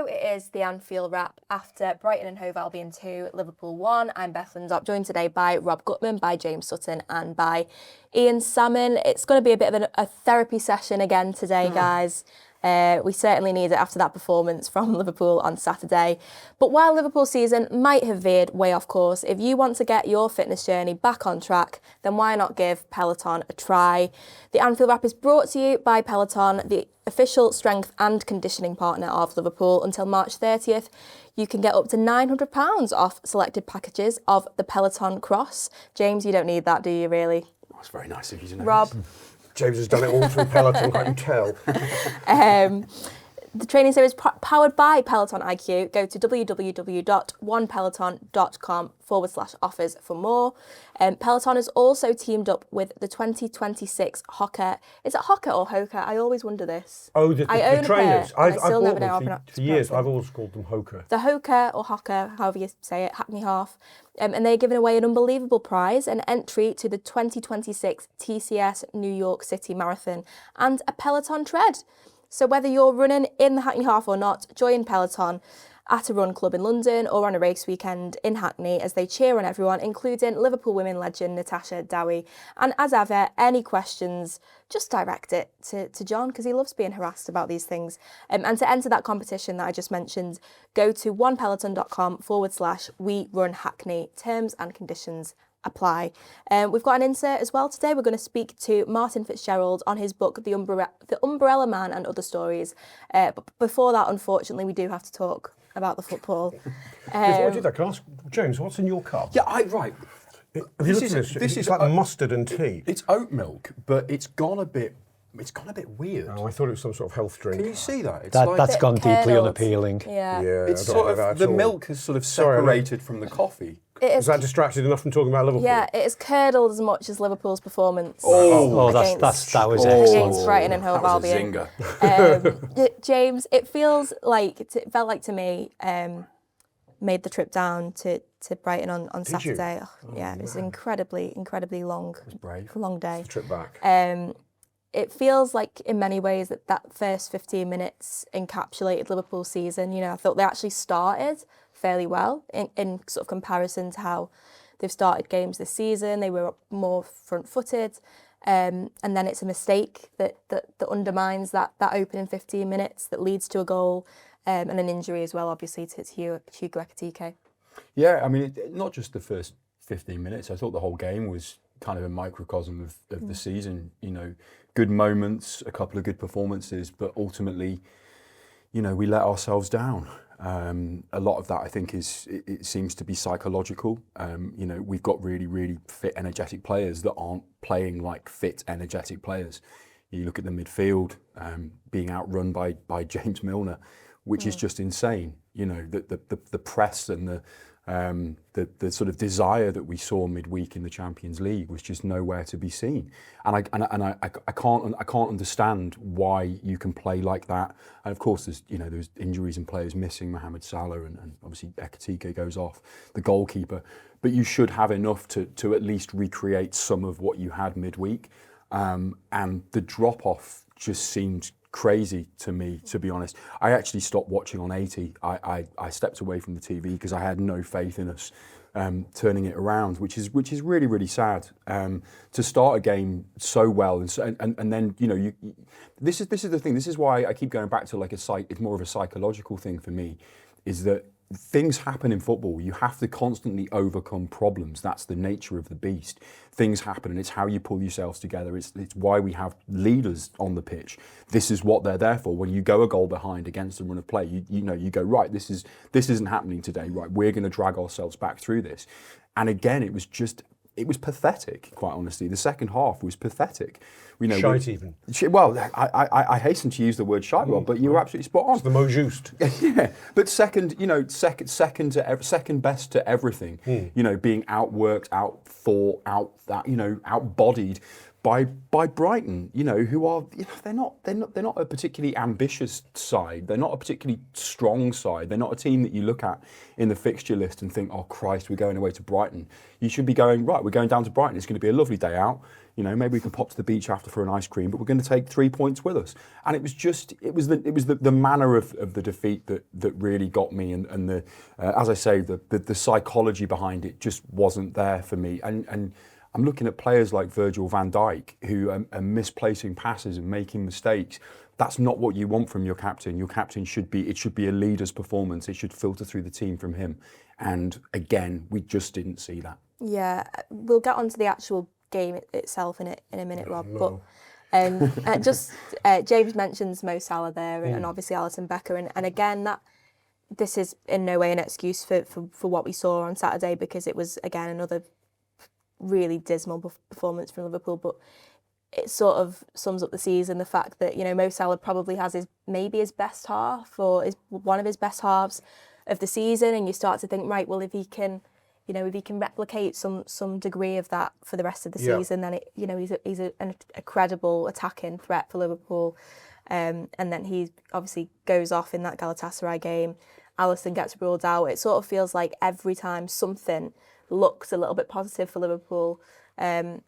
So it is the Anfield Wrap after Brighton and Hove Albion 2, Liverpool 1. I'm Beth Lindop, joined today by Rob Gutmann, by James Sutton and by Ian Salmon. It's going to be a bit of a therapy session again today, guys. We certainly need it after that performance from Liverpool on Saturday. But while Liverpool's season might have veered way off course, if you want to get your fitness journey back on track, then why not give Peloton a try? The Anfield Wrap is brought to you by Peloton, the official strength and conditioning partner of Liverpool. Until March 30th, you can get up to £900 off selected packages of the Peloton Cross. James, you don't need that, do you really? That's very nice of you to know. Rob? James has done it all through Peloton, I can tell. The training series powered by Peloton IQ. Go to www.onepeloton.com/offers for more. Peloton has also teamed up with the 2026 Hoka. Is it Hoka or Hoka? I always wonder this. Oh, the trainers. I still never know how to pronounce it. For years, I've always called them Hoka. The Hoka or Hoka, however you say it, Hackney Half. And they're giving away an unbelievable prize, an entry to the 2026 TCS New York City Marathon and a Peloton tread. So whether you're running in the Hackney Half or not, join Peloton at a run club in London or on a race weekend in Hackney as they cheer on everyone, including Liverpool women legend Natasha Dowie. And as ever, any questions, just direct it to John, because he loves being harassed about these things. And to enter that competition that I just mentioned, go to onepeloton.com/we-run-Hackney. Terms and conditions apply. We've got an insert as well today. We're going to speak to Marin Fitzgerlad on his book, The Umbrella Man and Other Stories. But before that, unfortunately, we do have to talk about the football. Before I do that, can I ask, James, what's in your cup? Yeah, right. Have you looked at this? It's like mustard and tea. It's oat milk, but it's gone a bit weird. Oh, I thought it was some sort of health drink. Can you see that? It's That's gone deeply curdled. unappealing. Yeah. It's I don't sort like that of, the at all. milk has sort of separated from the coffee. Is that distracted enough from talking about Liverpool? Yeah, it is curdled as much as Liverpool's performance. that was against excellent. Brighton and Hove That was a Albion. zinger. James, it felt like to me, made the trip down to Brighton on Saturday. Oh, yeah, it was incredibly long. It was brave. Long day. Trip back. It feels like in many ways that first 15 minutes encapsulated Liverpool's season. You know, I thought they actually started fairly well in sort of comparison to how they've started games this season. They were more front-footed, and then it's a mistake that undermines that opening 15 minutes that leads to a goal and an injury as well, obviously, to Hugo Ekitike. Yeah, I mean, not just the first 15 minutes. I thought the whole game was kind of a microcosm of the season. You know, good moments, a couple of good performances, but ultimately, you know, we let ourselves down. A lot of that, I think, it seems to be psychological. You know, we've got really, really fit, energetic players that aren't playing like fit, energetic players. You look at the midfield, being outrun by James Milner, which is just insane. You know, the press and the sort of desire that we saw midweek in the Champions League was just nowhere to be seen, and I can't understand why you can play like that. And of course, there's injuries and players missing, Mohamed Salah, and obviously Ekitike goes off, the goalkeeper. But you should have enough to at least recreate some of what you had midweek, and the drop off just seemed crazy to me, to be honest. I actually stopped watching on 80. I stepped away from the TV because I had no faith in us turning it around, which is really, really sad. To start a game so well and then this is the thing. This is why I keep going back to it's more of a psychological thing for me, is that things happen in football. You have to constantly overcome problems. That's the nature of the beast. Things happen, and it's how you pull yourselves together. It's why we have leaders on the pitch. This is what they're there for. When you go a goal behind against a run of play, you go, right, this isn't happening today. Right, we're going to drag ourselves back through this. And again, it was pathetic, quite honestly. The second half was pathetic. Shite even. Well, I hasten to use the word shite, Rob, but you were absolutely spot on. It's the mot juste. Yeah, but second best to everything. Being outworked, outthought, outbodied by Brighton. Who are they're not a particularly ambitious side. They're not a particularly strong side. They're not a team that you look at in the fixture list and think, oh Christ, we're going away to Brighton. You should be going, right, we're going down to Brighton. It's going to be a lovely day out. maybe we can pop to the beach after for an ice cream, but we're going to take 3 points with us. And it was the manner of the defeat that really got me, and the as I say, the psychology behind it just wasn't there for me. And I'm looking at players like Virgil van Dijk who are misplacing passes and making mistakes. That's not what you want from your captain. Your captain should be a leader's performance. It should filter through the team from him. And again, we just didn't see that. Yeah, we'll get onto the actual game itself in a minute, Rob. No. But James mentions Mo Salah there, and obviously Alisson Becker, and again this is in no way an excuse for what we saw on Saturday, because it was again another really dismal performance from Liverpool. But it sort of sums up the season, the fact that Mo Salah probably has his best half, or is one of his best halves of the season, and you start to think, right, well, if he can replicate some degree of that for the rest of the season, then he's a credible attacking threat for Liverpool. And then he obviously goes off in that Galatasaray game. Alisson gets ruled out. It sort of feels like every time something looks a little bit positive for Liverpool,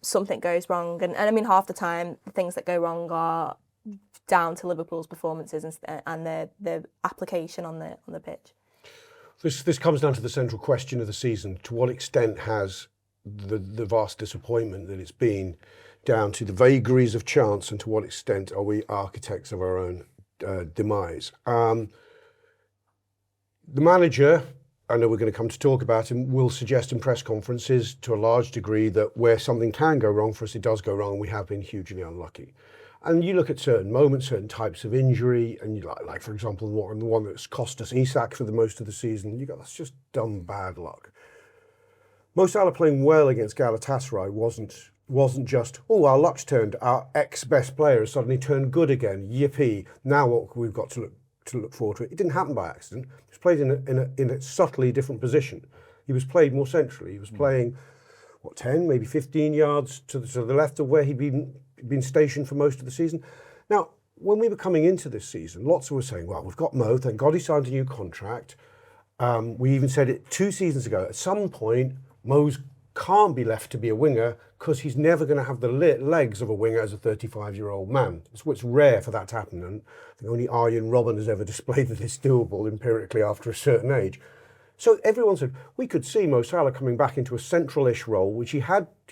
something goes wrong. And I mean, half the time, the things that go wrong are down to Liverpool's performances and the application on the pitch. This comes down to the central question of the season. To what extent has the vast disappointment that it's been down to the vagaries of chance, and to what extent are we architects of our own demise? The manager, I know we're going to come to talk about him, will suggest in press conferences to a large degree that where something can go wrong for us, it does go wrong, and we have been hugely unlucky. And you look at certain moments, certain types of injury, and you like for example, the one that's cost us Isak for the most of the season. You go, that's just dumb bad luck. Mo Salah playing well against Galatasaray wasn't just, our luck's turned, our ex-best player has suddenly turned good again. Yippee! Now what we've got to look forward to it. It didn't happen by accident. He was played in a subtly different position. He was played more centrally. He was playing 10, maybe 15 yards to the left of where he'd been stationed for most of the season. Now, when we were coming into this season, lots of us were saying, well, we've got Mo, thank God he signed a new contract. We even said it 2 seasons ago. At some point, Mo's can't be left to be a winger because he's never going to have the legs of a winger as a 35-year-old man. It's rare for that to happen, and I think only Arjen Robben has ever displayed that it's doable empirically after a certain age. So everyone said we could see Mo Salah coming back into a central-ish role, which he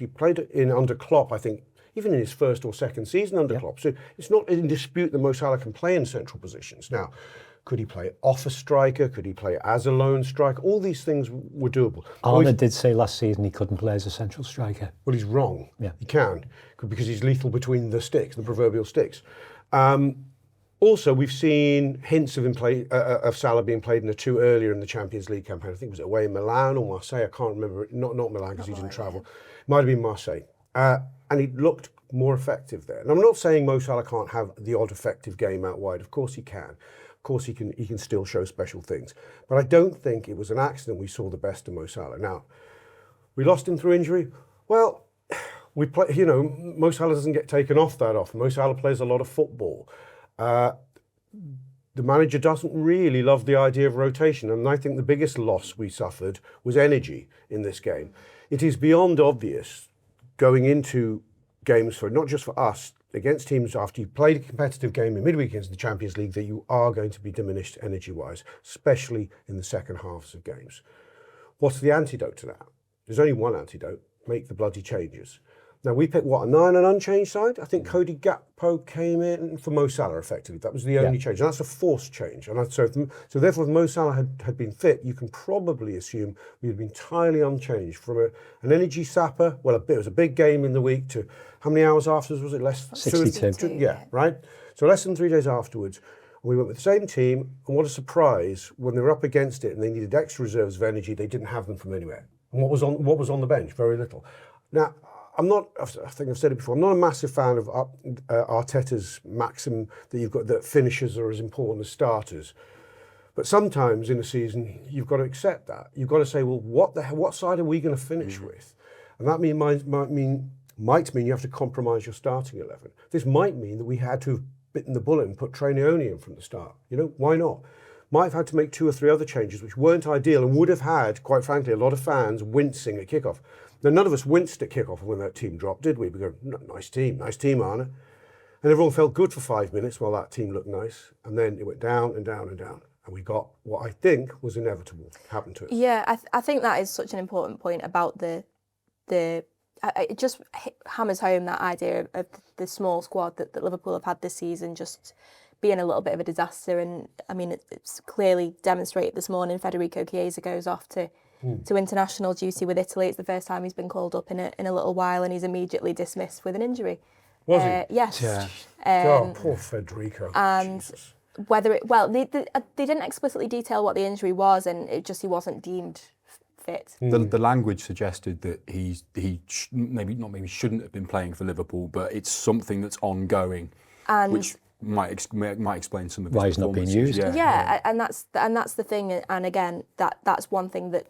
played in under Klopp, I think, even in his first or second season under Klopp. So it's not in dispute that Mo Salah can play in central positions. Now, could he play off a striker? Could he play as a lone striker? All these things were doable. Arne did say last season he couldn't play as a central striker. Well, he's wrong. Yeah. He can, because he's lethal between the sticks, the proverbial sticks. Also, we've seen hints of Salah being played in the 2 earlier in the Champions League campaign. I think it was away in Milan or Marseille. I can't remember. Not Milan because he didn't travel. It might have been Marseille. And he looked more effective there. And I'm not saying Mo Salah can't have the odd effective game out wide. Of course he can. Of course he can still show special things. But I don't think it was an accident we saw the best of Mo Salah. Now, we lost him through injury. Well, Mo Salah doesn't get taken off that often. Mo Salah plays a lot of football. The manager doesn't really love the idea of rotation, and I think the biggest loss we suffered was energy in this game. It is beyond obvious going into games, for not just for us, against teams after you've played a competitive game in midweek against the Champions League, that you are going to be diminished energy-wise, especially in the second halves of games. What's the antidote to that? There's only one antidote: make the bloody changes. Now, we picked, a 9 and unchanged side? I think Cody Gakpo came in for Mo Salah, effectively. That was the only change, and that's a forced change. And so therefore, if Mo Salah had been fit, you can probably assume we'd have been entirely unchanged. From an energy sapper, it was a big game in the week, to how many hours afterwards was it? Less 62. Yeah, right? So less than 3 days afterwards, we went with the same team, and what a surprise, when they were up against it and they needed extra reserves of energy, they didn't have them from anywhere. And what was on the bench? Very little. Now, I think I've said it before, I'm not a massive fan of Arteta's maxim that finishers are as important as starters. But sometimes in a season, you've got to accept that. You've got to say, well, what side are we going to finish with? And that might mean you have to compromise your starting 11. This might mean that we had to have bitten the bullet and put Trainioni in from the start. Why not? Might have had to make 2 or 3 other changes which weren't ideal and would have had, quite frankly, a lot of fans wincing at kickoff. Then none of us winced at kick-off when that team dropped, did we? We go, nice team, Arne. And everyone felt good for 5 minutes while that team looked nice. And then it went down and down and down. And we got what I think was inevitable happen to us. Yeah, I think that is such an important point about it just hammers home that idea of the small squad that Liverpool have had this season just being a little bit of a disaster. And I mean, it's clearly demonstrated this morning. Federico Chiesa goes off to international duty with Italy. It's the first time he's been called up in a little while, and he's immediately dismissed with an injury. Was he? Yes. Yeah. Poor Federico. And Jesus. whether they didn't explicitly detail what the injury was, and he wasn't deemed fit. The language suggested that he maybe shouldn't have been playing for Liverpool, but it's something that's ongoing, And which might explain some of his why he's not being performances. used. Yeah, and that's the thing. And again, that's one thing that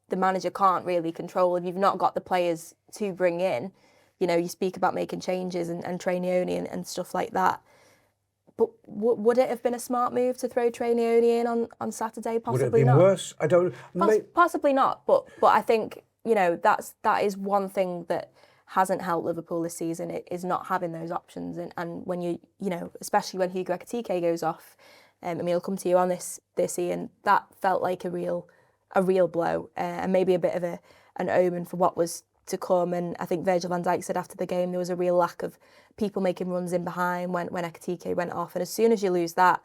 the manager can't really control. If you've not got the players to bring in, you speak about making changes and Trainioni and stuff like that. But would it have been a smart move to throw Trainioni in on Saturday? Possibly Would it have been not. worse? I don't know. Possibly not. But I think that is one thing that hasn't helped Liverpool this season. It is not having those options. And when you especially when Hugo Ekitike goes off, I'll come to you on this Ian. That felt like a real blow, and maybe a bit of an omen for what was to come. And I think Virgil van Dijk said after the game there was a real lack of people making runs in behind when Ekitike went off. And as soon as you lose that,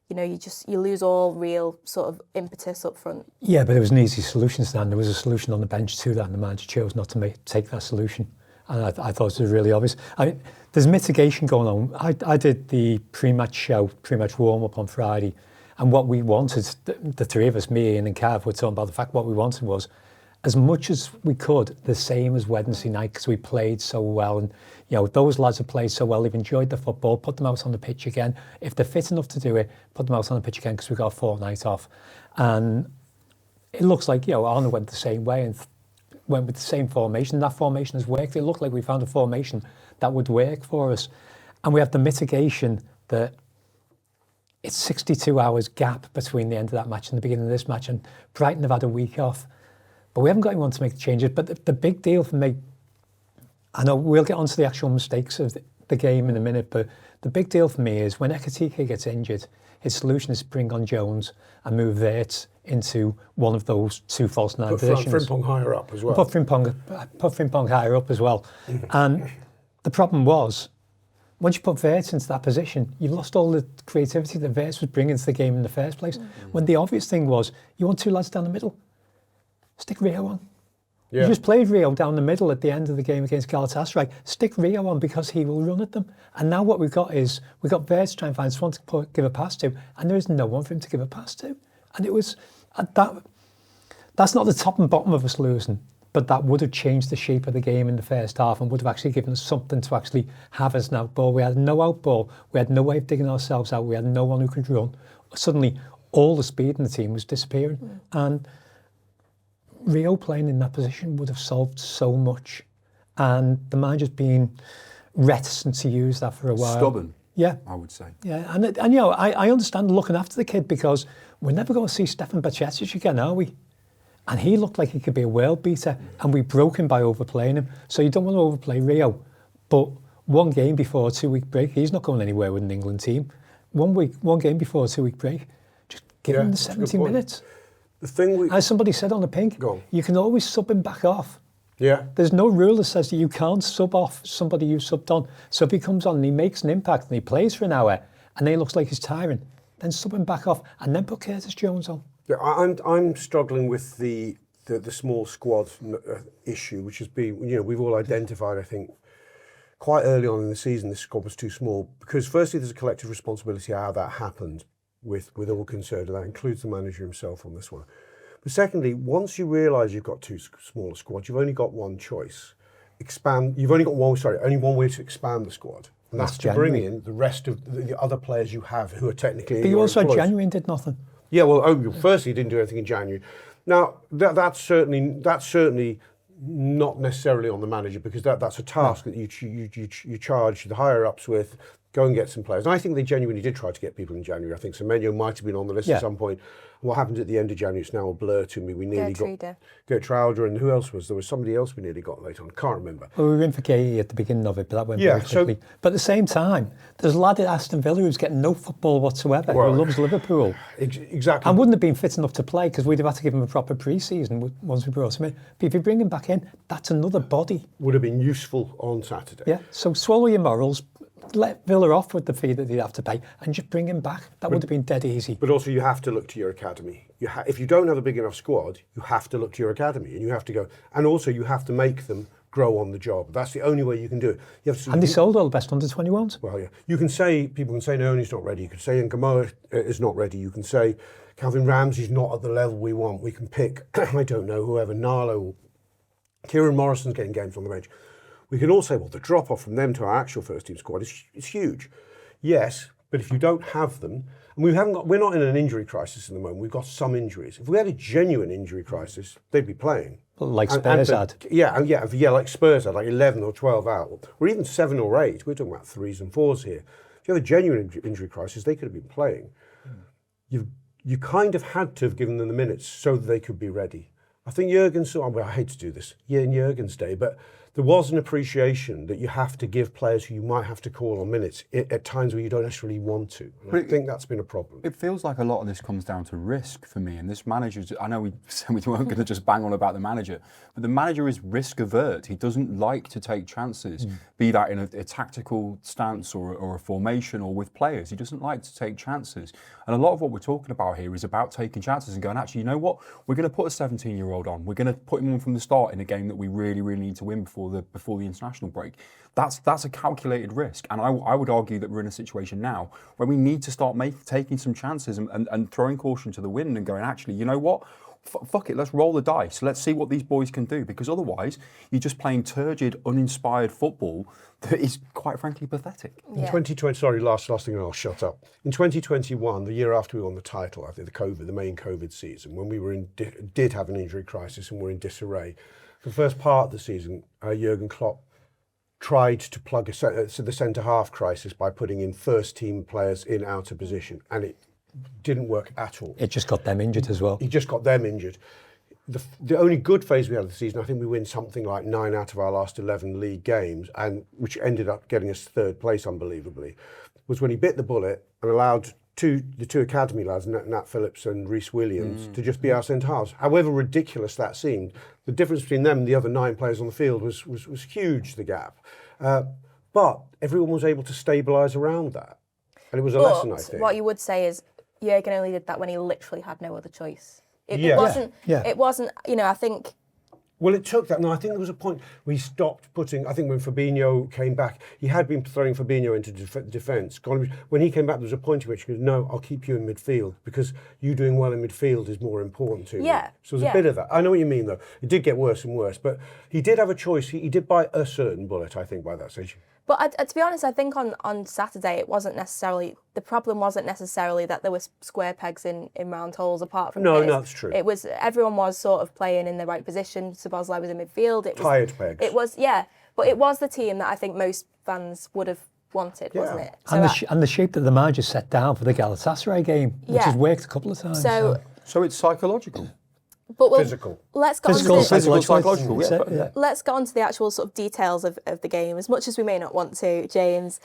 you lose all real sort of impetus up front. Yeah, but it was an easy solution, Stan. There was a solution on the bench to that, and the manager chose not to take that solution. And I thought it was really obvious. I mean, there's mitigation going on. I did the pre-match warm-up on Friday, and what we wanted, the three of us, me, Ian and Cav, were talking about the fact what we wanted was as much as we could, the same as Wednesday night, because we played so well. And, those lads have played so well. They've enjoyed the football. Put them out on the pitch again. If they're fit enough to do it, put them out on the pitch again, because we've got a fortnight off. And it looks like, Arne went the same way and went with the same formation. That formation has worked. It looked like we found a formation that would work for us. And we have the mitigation that it's 62 hours gap between the end of that match and the beginning of this match. And Brighton have had a week off. But we haven't got anyone to make the changes. But the big deal for me, I know we'll get onto the actual mistakes of the game in a minute, but the big deal for me is when Ekitike gets injured, his solution is to bring on Jones and move Wirtz into one of those two false nine positions. Put Frimpong higher up as well. Put Frimpong higher up as well. And the problem was, once you put Wirtz into that position, you've lost all the creativity that Wirtz was bringing to the game in the first place. When the obvious thing was, you want two lads down the middle, stick Rio on. Yeah. You just played Rio down the middle at the end of the game against Galatasaray. Stick Rio on because he will run at them. And now what we've got is, we've got Wirtz trying to find someone to give a pass to, and there is no one for him to give a pass to. And it was, that's not the top and bottom of us losing, but that would have changed the shape of the game in the first half and would have actually given us something to actually have as an outball. We had no outball. We had no way of digging ourselves out. We had no one who could run. Suddenly, all the speed in the team was disappearing. And Rio playing in that position would have solved so much, and the manager's been reticent to use that for a while. Stubborn, yeah, I would say. Yeah, and I understand looking after the kid, because we're never going to see Stefan Bajcetic again, are we? And he looked like he could be a world beater, and we broke him by overplaying him. So you don't want to overplay Rio, but one game before a 2-week break, he's not going anywhere with an England team. One game before a 2-week break, just give him the 70 minutes. The thing as somebody said on the pink, you can always sub him back off. Yeah. There's no rule that says that you can't sub off somebody you subbed on. So if he comes on and he makes an impact and he plays for an hour and then he looks like he's tiring, then sub him back off and then put Curtis Jones on. Yeah, I'm struggling with the small squad issue, which has been, we've all identified, I think, quite early on in the season, this squad was too small, because firstly, there's a collective responsibility how that happened with all concerned, and that includes the manager himself on this one. But secondly, once you realise you've got too small a squad, you've only got one choice. Only one way to expand the squad. And that's to bring in the rest of the other players you have who are technically. But you also had January and did nothing. Yeah, well, firstly, you didn't do anything in January. Now, that's certainly not necessarily on the manager, because that's a task that you charge the higher ups with. go and get some players. And I think they genuinely did try to get people in January. I think Semenyo might have been on the list at some point. And what happened at the end of January, it's now a blur to me. We nearly got Gertrude, and who else was there? Was somebody else we nearly got late on. Can't remember. Well, we were in for Gay at the beginning of it, but that went very quickly. But at the same time, there's a lad at Aston Villa who's getting no football whatsoever, who loves Liverpool. Exactly. And wouldn't have been fit enough to play because we'd have had to give him a proper pre-season once we brought him in. But if you bring him back in, that's another body. Would have been useful on Saturday. Yeah, so swallow your morals, let Villa off with the fee that they'd have to pay and just bring him back. That would have been dead easy. But also you have to look to your academy. If you don't have a big enough squad, you have to look to your academy and you have to go. And also you have to make them grow on the job. That's the only way you can do it. You have to, and they sold all the best under-21s. Well, yeah. People can say Naoni's not ready. You can say Ngamoa is not ready. You can say Calvin Ramsey's not at the level we want. We can pick, I don't know, whoever, Nalo, Kieran Morrison's getting games on the bench. We can all say, well, the drop-off from them to our actual first-team squad is huge. Yes, but if you don't have them, and we're not in an injury crisis at the moment, we've got some injuries. If we had a genuine injury crisis, they'd be playing. Like Spurs had. Yeah, like Spurs had, like 11 or 12 out. Or even 7 or 8. We're talking about 3s and 4s here. If you have a genuine injury crisis, they could have been playing. You kind of had to have given them the minutes so that they could be ready. I think Jurgen's, I hate to do this, in Jurgen's day, but there was an appreciation that you have to give players who you might have to call on minutes at times where you don't necessarily want to. And I think that's been a problem. It feels like a lot of this comes down to risk for me. And this manager, I know we said we weren't going to just bang on about the manager, but the manager is risk avert. He doesn't like to take chances, be that in a tactical stance or a formation or with players. He doesn't like to take chances. And a lot of what we're talking about here is about taking chances and going, actually, you know what? We're going to put a 17-year-old on. We're going to put him on from the start in a game that we really, really need to win before the international break. That's a calculated risk. And I would argue that we're in a situation now where we need to start taking some chances and throwing caution to the wind and going, actually, you know what? Fuck it, let's roll the dice. Let's see what these boys can do. Because otherwise, you're just playing turgid, uninspired football that is, quite frankly, pathetic. In 2020, sorry, last thing and I'll shut up. In 2021, the year after we won the title, I think the main COVID season, when we were did have an injury crisis and were in disarray, the first part of the season, Jurgen Klopp tried to plug the centre-half crisis by putting in first-team players in outer position, and it didn't work at all. It just got them injured as well. He just got them injured. The only good phase we had of the season, I think we win something like 9 out of our last 11 league games, and which ended up getting us third place, unbelievably, was when he bit the bullet and allowed the two academy lads, Nat Phillips and Rhys Williams, to just be our centre-halves. However ridiculous that seemed, the difference between them and the other 9 players on the field was huge, the gap. But everyone was able to stabilise around that. And it was a lesson, I think. What you would say is Jurgen only did that when he literally had no other choice. It wasn't, I think... Well, it took that. No, I think there was a point we stopped putting. I think when Fabinho came back, he had been throwing Fabinho into defence. When he came back, there was a point at which he goes, "No, I'll keep you in midfield because you doing well in midfield is more important to me." So there's a bit of that. I know what you mean, though. It did get worse and worse, but he did have a choice. He did bite a certain bullet, I think, by that stage. But to be honest, I think on Saturday the problem wasn't necessarily that there were square pegs in round holes. Apart from no, that's true. It was everyone was sort of playing in the right position. Szoboszlai was in midfield. Tired pegs. It was but it was the team that I think most fans would have wanted, wasn't it? So and the shape that the manager set down for the Galatasaray game, which has worked a couple of times. So it's psychological. But physical. Let's go Psychological. Let's get on to the actual sort of details of the game, as much as we may not want to, James.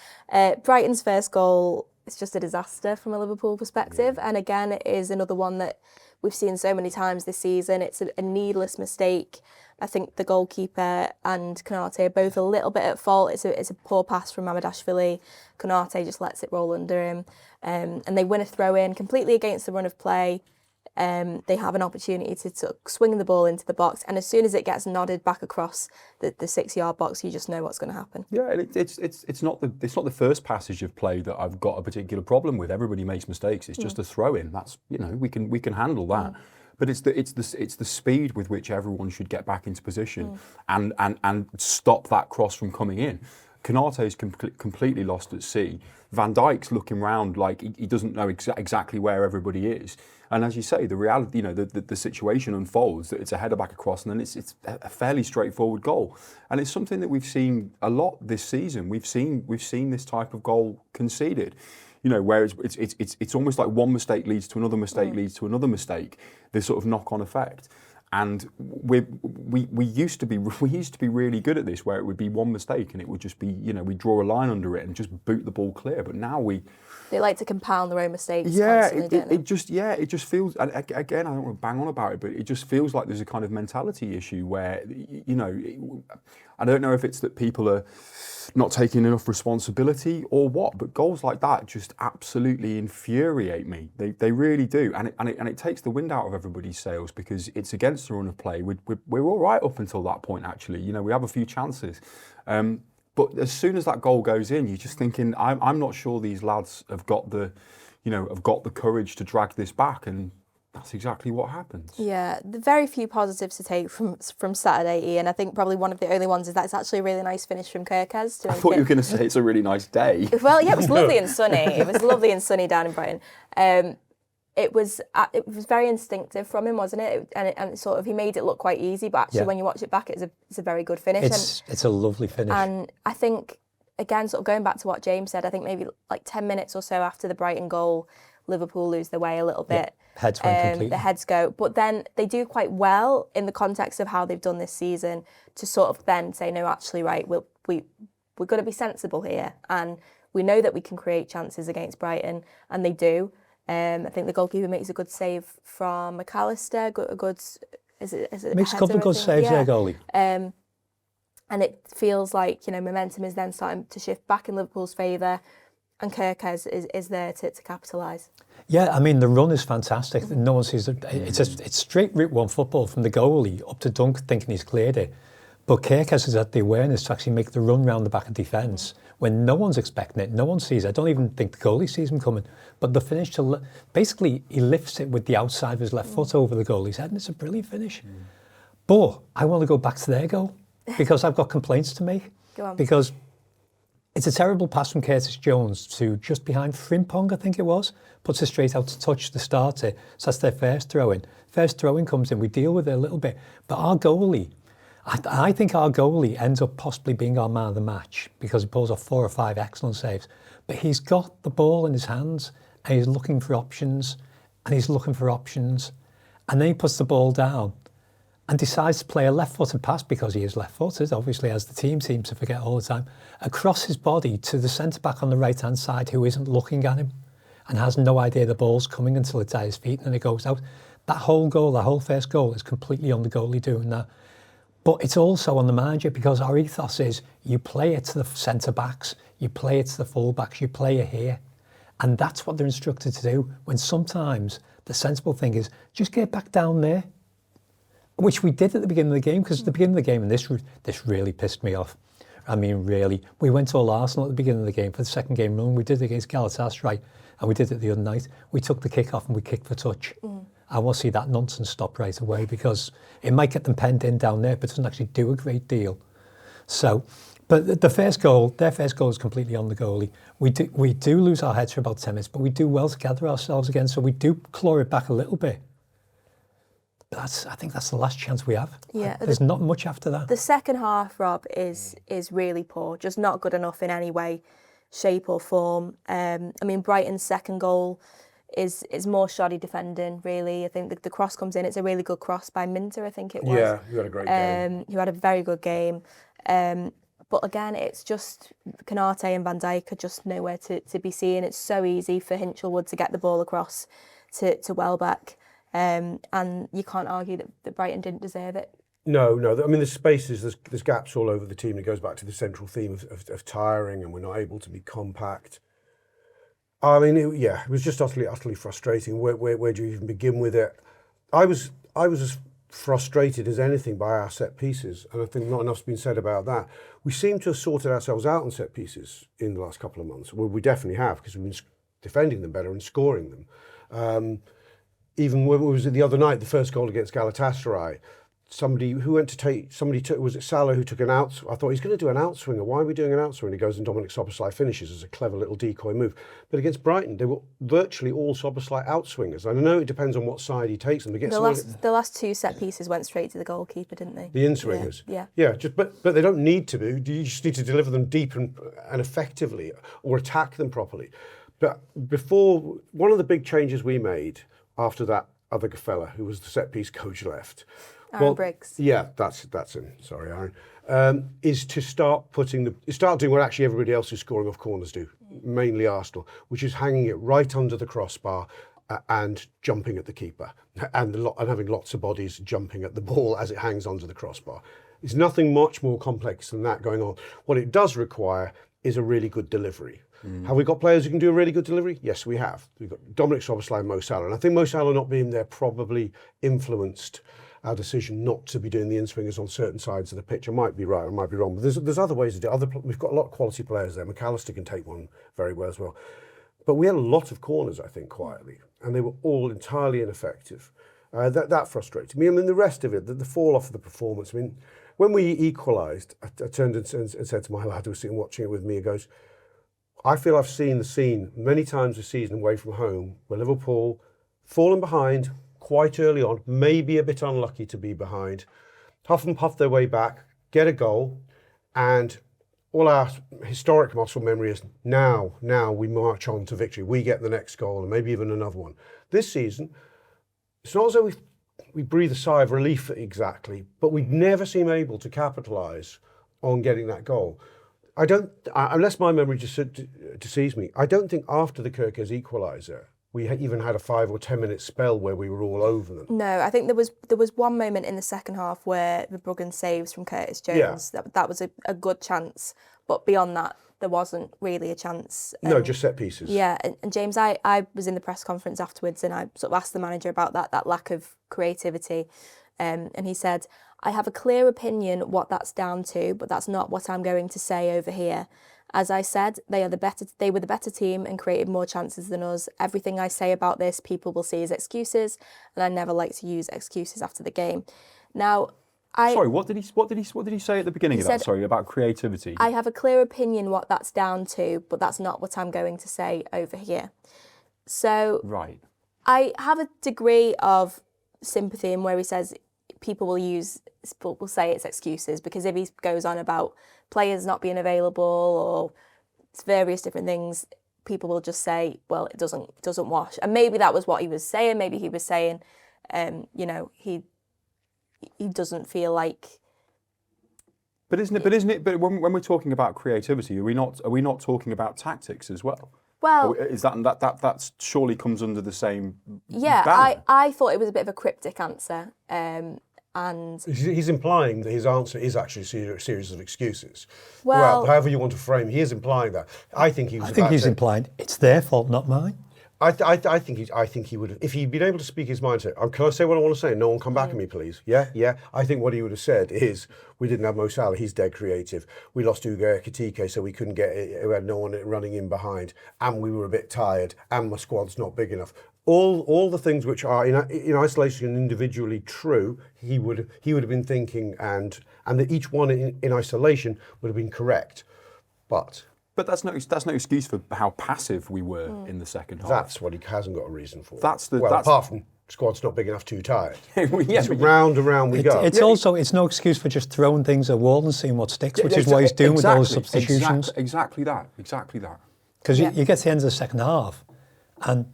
Brighton's first goal is just a disaster from a Liverpool perspective. And again, it is another one that we've seen so many times this season. It's a needless mistake. I think the goalkeeper and Konate are both a little bit at fault. It's a poor pass from Mamardashvili. Konate just lets it roll under him. And they win a throw-in completely against the run of play. They have an opportunity to sort of swing the ball into the box, and as soon as it gets nodded back across the 6-yard box, you just know what's going to happen. Yeah, it's not the first passage of play that I've got a particular problem with. Everybody makes mistakes. It's just a throw in. That's we can handle that. But it's the speed with which everyone should get back into position and stop that cross from coming in. Konate's completely lost at sea. Van Dijk's looking round like he doesn't know exactly where everybody is. And as you say, the reality, the situation unfolds that it's a header back across, and then it's a fairly straightforward goal. And it's something that we've seen a lot this season. We've seen this type of goal conceded. Where it's almost like one mistake leads to another mistake leads to another mistake. This sort of knock-on effect. And we used to be really good at this, where it would be one mistake and it would just be, we draw a line under it and just boot the ball clear. But now they like to compound their own mistakes. Constantly, it just feels. And again, I don't want to bang on about it, but it just feels like there's a kind of mentality issue where, I don't know if it's that people are not taking enough responsibility or what, but goals like that just absolutely infuriate me. They really do, and it takes the wind out of everybody's sails, because it's against the run of play. We're all right up until that point, actually. We have a few chances, but as soon as that goal goes in, you're just thinking, I'm not sure these lads have got the courage to drag this back, and that's exactly what happens. Yeah, the very few positives to take from Saturday, Ian. I think probably one of the only ones is that it's actually a really nice finish from Kirkes. I thought you were going to say it's a really nice day. Well, yeah, it was lovely and sunny. It was lovely and sunny down in Brighton. It was very instinctive from him, wasn't it? And sort of, he made it look quite easy, but actually when you watch it back, it's a very good finish. It's a lovely finish. And I think, again, sort of going back to what James said, I think maybe like 10 minutes or so after the Brighton goal, Liverpool lose their way a little bit. Heads went completely. The heads go. But then they do quite well in the context of how they've done this season to sort of then say, no, actually, right, we're going to be sensible here. And we know that we can create chances against Brighton, and they do. I think the goalkeeper makes a good save from McAllister. Makes a couple of good saves there, goalie. And it feels like, momentum is then starting to shift back in Liverpool's favour, and Kirkes is there to capitalise. Yeah, I mean, the run is fantastic. No one sees it. It's straight route one football from the goalie up to Dunk, thinking he's cleared it. But Kirkes has had the awareness to actually make the run round the back of defence when no one's expecting it, no one sees it. I don't even think the goalie sees him coming. But the finish basically, he lifts it with the outside of his left foot over the goalie's head, and it's a brilliant finish. But I want to go back to their goal, because I've got complaints to make. Go on. Because it's a terrible pass from Curtis Jones to just behind Frimpong, I think it was. Puts it straight out to touch the starter. So that's their first throw-in. First throw-in comes in, we deal with it a little bit. But our goalie, I think our goalie ends up possibly being our man of the match, because he pulls off 4 or 5 excellent saves. But he's got the ball in his hands, and he's looking for options, and he's looking for options. And then he puts the ball down and decides to play a left-footed pass, because he is left-footed, obviously, as the team seems to forget all the time, across his body to the centre-back on the right-hand side, who isn't looking at him and has no idea the ball's coming until it's at his feet, and then it goes out. That whole goal, that whole first goal, is completely on the goalie doing that. But it's also on the manager, because our ethos is you play it to the centre-backs, you play it to the full-backs, you play it here. And that's what they're instructed to do, when sometimes the sensible thing is just get back down there, which we did at the beginning of the game, because at the beginning of the game, and this really pissed me off. I mean, really, we went to all Arsenal at the beginning of the game for the second game run. We did it against Galatasaray, and we did it the other night. We took the kick off and we kicked for touch. I want to see that nonsense stop right away, because it might get them penned in down there, but it doesn't actually do a great deal. So, but their first goal is completely on the goalie. We do lose our heads for about 10 minutes, but we do well to gather ourselves again, so we do claw it back a little bit. But I think that's the last chance we have. Yeah, there's not much after that. The second half, Rob, is really poor, just not good enough in any way, shape or form. I mean, Brighton's second goal is more shoddy defending, really. I think the cross comes in. It's a really good cross by Minter, I think it was. Yeah, who had a great game. Who had a very good game. But again, it's just Konate and Van Dijk are just nowhere to be seen. It's so easy for Hinchelwood to get the ball across to Welbeck. And you can't argue that Brighton didn't deserve it. No. I mean, there's spaces, there's gaps all over the team. It goes back to the central theme of tiring, and we're not able to be compact. I mean, it was just utterly frustrating. Where do you even begin with it? I was as frustrated as anything by our set pieces, and I think not enough's been said about that. We seem to have sorted ourselves out on set pieces in the last couple of months. Well, we definitely have, because we've been defending them better and scoring them. Even when it was the other night, the first goal against Galatasaray, somebody took, was it Salah who took an out? I thought he's going to do an outswinger. Why are we doing an outswinger? He goes and Dominic Szoboszlai finishes as a clever little decoy move. But against Brighton, they were virtually all Szoboszlai outswingers. I know it depends on what side he takes them. The last two set pieces went straight to the goalkeeper, didn't they? The in-swingers. Yeah. But they don't need to be. You just need to deliver them deep and effectively, or attack them properly. But before, one of the big changes we made after that other fella who was the set piece coach left. Aaron Briggs. Yeah, that's him. Sorry, Aaron. Is to start doing what actually everybody else who's scoring off corners do, mainly Arsenal, which is hanging it right under the crossbar and jumping at the keeper, and having lots of bodies jumping at the ball as it hangs onto the crossbar. There's nothing much more complex than that going on. What it does require is a really good delivery. Have we got players who can do a really good delivery? Yes, we have. We've got Dominic Szoboszlai and Mo Salah. And I think Mo Salah not being there probably influenced our decision not to be doing the in-swingers on certain sides of the pitch. I might be right, I might be wrong, but there's other ways to do it. We've got a lot of quality players there. McAllister can take one very well as well. But we had a lot of corners, I think, quietly, and they were all entirely ineffective. That frustrated me. I mean, the rest of it, the fall off of the performance. I mean, when we equalised, I turned and said to my lad who was sitting watching it with me, he goes, I feel I've seen the scene many times this season away from home where Liverpool fallen behind quite early on, maybe a bit unlucky to be behind, huff and puff their way back, get a goal, and all our historic muscle memory is now we march on to victory. We get the next goal and maybe even another one. This season, it's not as though we breathe a sigh of relief exactly, but we never seem able to capitalise on getting that goal. Unless my memory just deceives me, I don't think after the Kirkes equaliser, we even had a 5 or 10 minute spell where we were all over them. No, I think there was one moment in the second half where the Bruggen saves from Curtis Jones. Yeah. That was a good chance, but beyond that, there wasn't really a chance. No, just set pieces. Yeah, and James, I was in the press conference afterwards and I sort of asked the manager about that lack of creativity, and he said, I have a clear opinion what that's down to, but that's not what I'm going to say over here. As I said, they were the better team and created more chances than us. Everything I say about this, people will see as excuses, and I never like to use excuses after the game. Now, Sorry, what did he say at the beginning of that? Sorry, about creativity. I have a clear opinion what that's down to, but that's not what I'm going to say over here. So, right. I have a degree of sympathy in where he says people will say it's excuses, because if he goes on about players not being available or various different things, people will just say, well, it doesn't wash. And maybe that was what he was saying. Maybe he was saying, he doesn't feel like. But isn't it? But when we're talking about creativity, are we not talking about tactics as well? Well, is that surely comes under the same? Yeah, banner? I thought it was a bit of a cryptic answer. And he's implying that his answer is actually a series of excuses. Well, however you want to frame, he is implying that. I think he's implying it's their fault, not mine. I think he would have, if he'd been able to speak his mind, say, can I say what I want to say? No one come back at me, please. Yeah. I think what he would have said is, we didn't have Mo Salah, he's dead creative. We lost Ugo Ekitike, so we couldn't we had no one running in behind, and we were a bit tired, and my squad's not big enough. All the things which are in isolation and individually true, he would have been thinking, and that each one in isolation would have been correct, But that's no excuse for how passive we were in the second half. That's what he hasn't got a reason for. Apart from squad's not big enough, too tired. Yes, round and round we go. It's no excuse for just throwing things at wall and seeing what sticks, which is what he's doing with those substitutions. Exactly that. Because you get to the end of the second half, and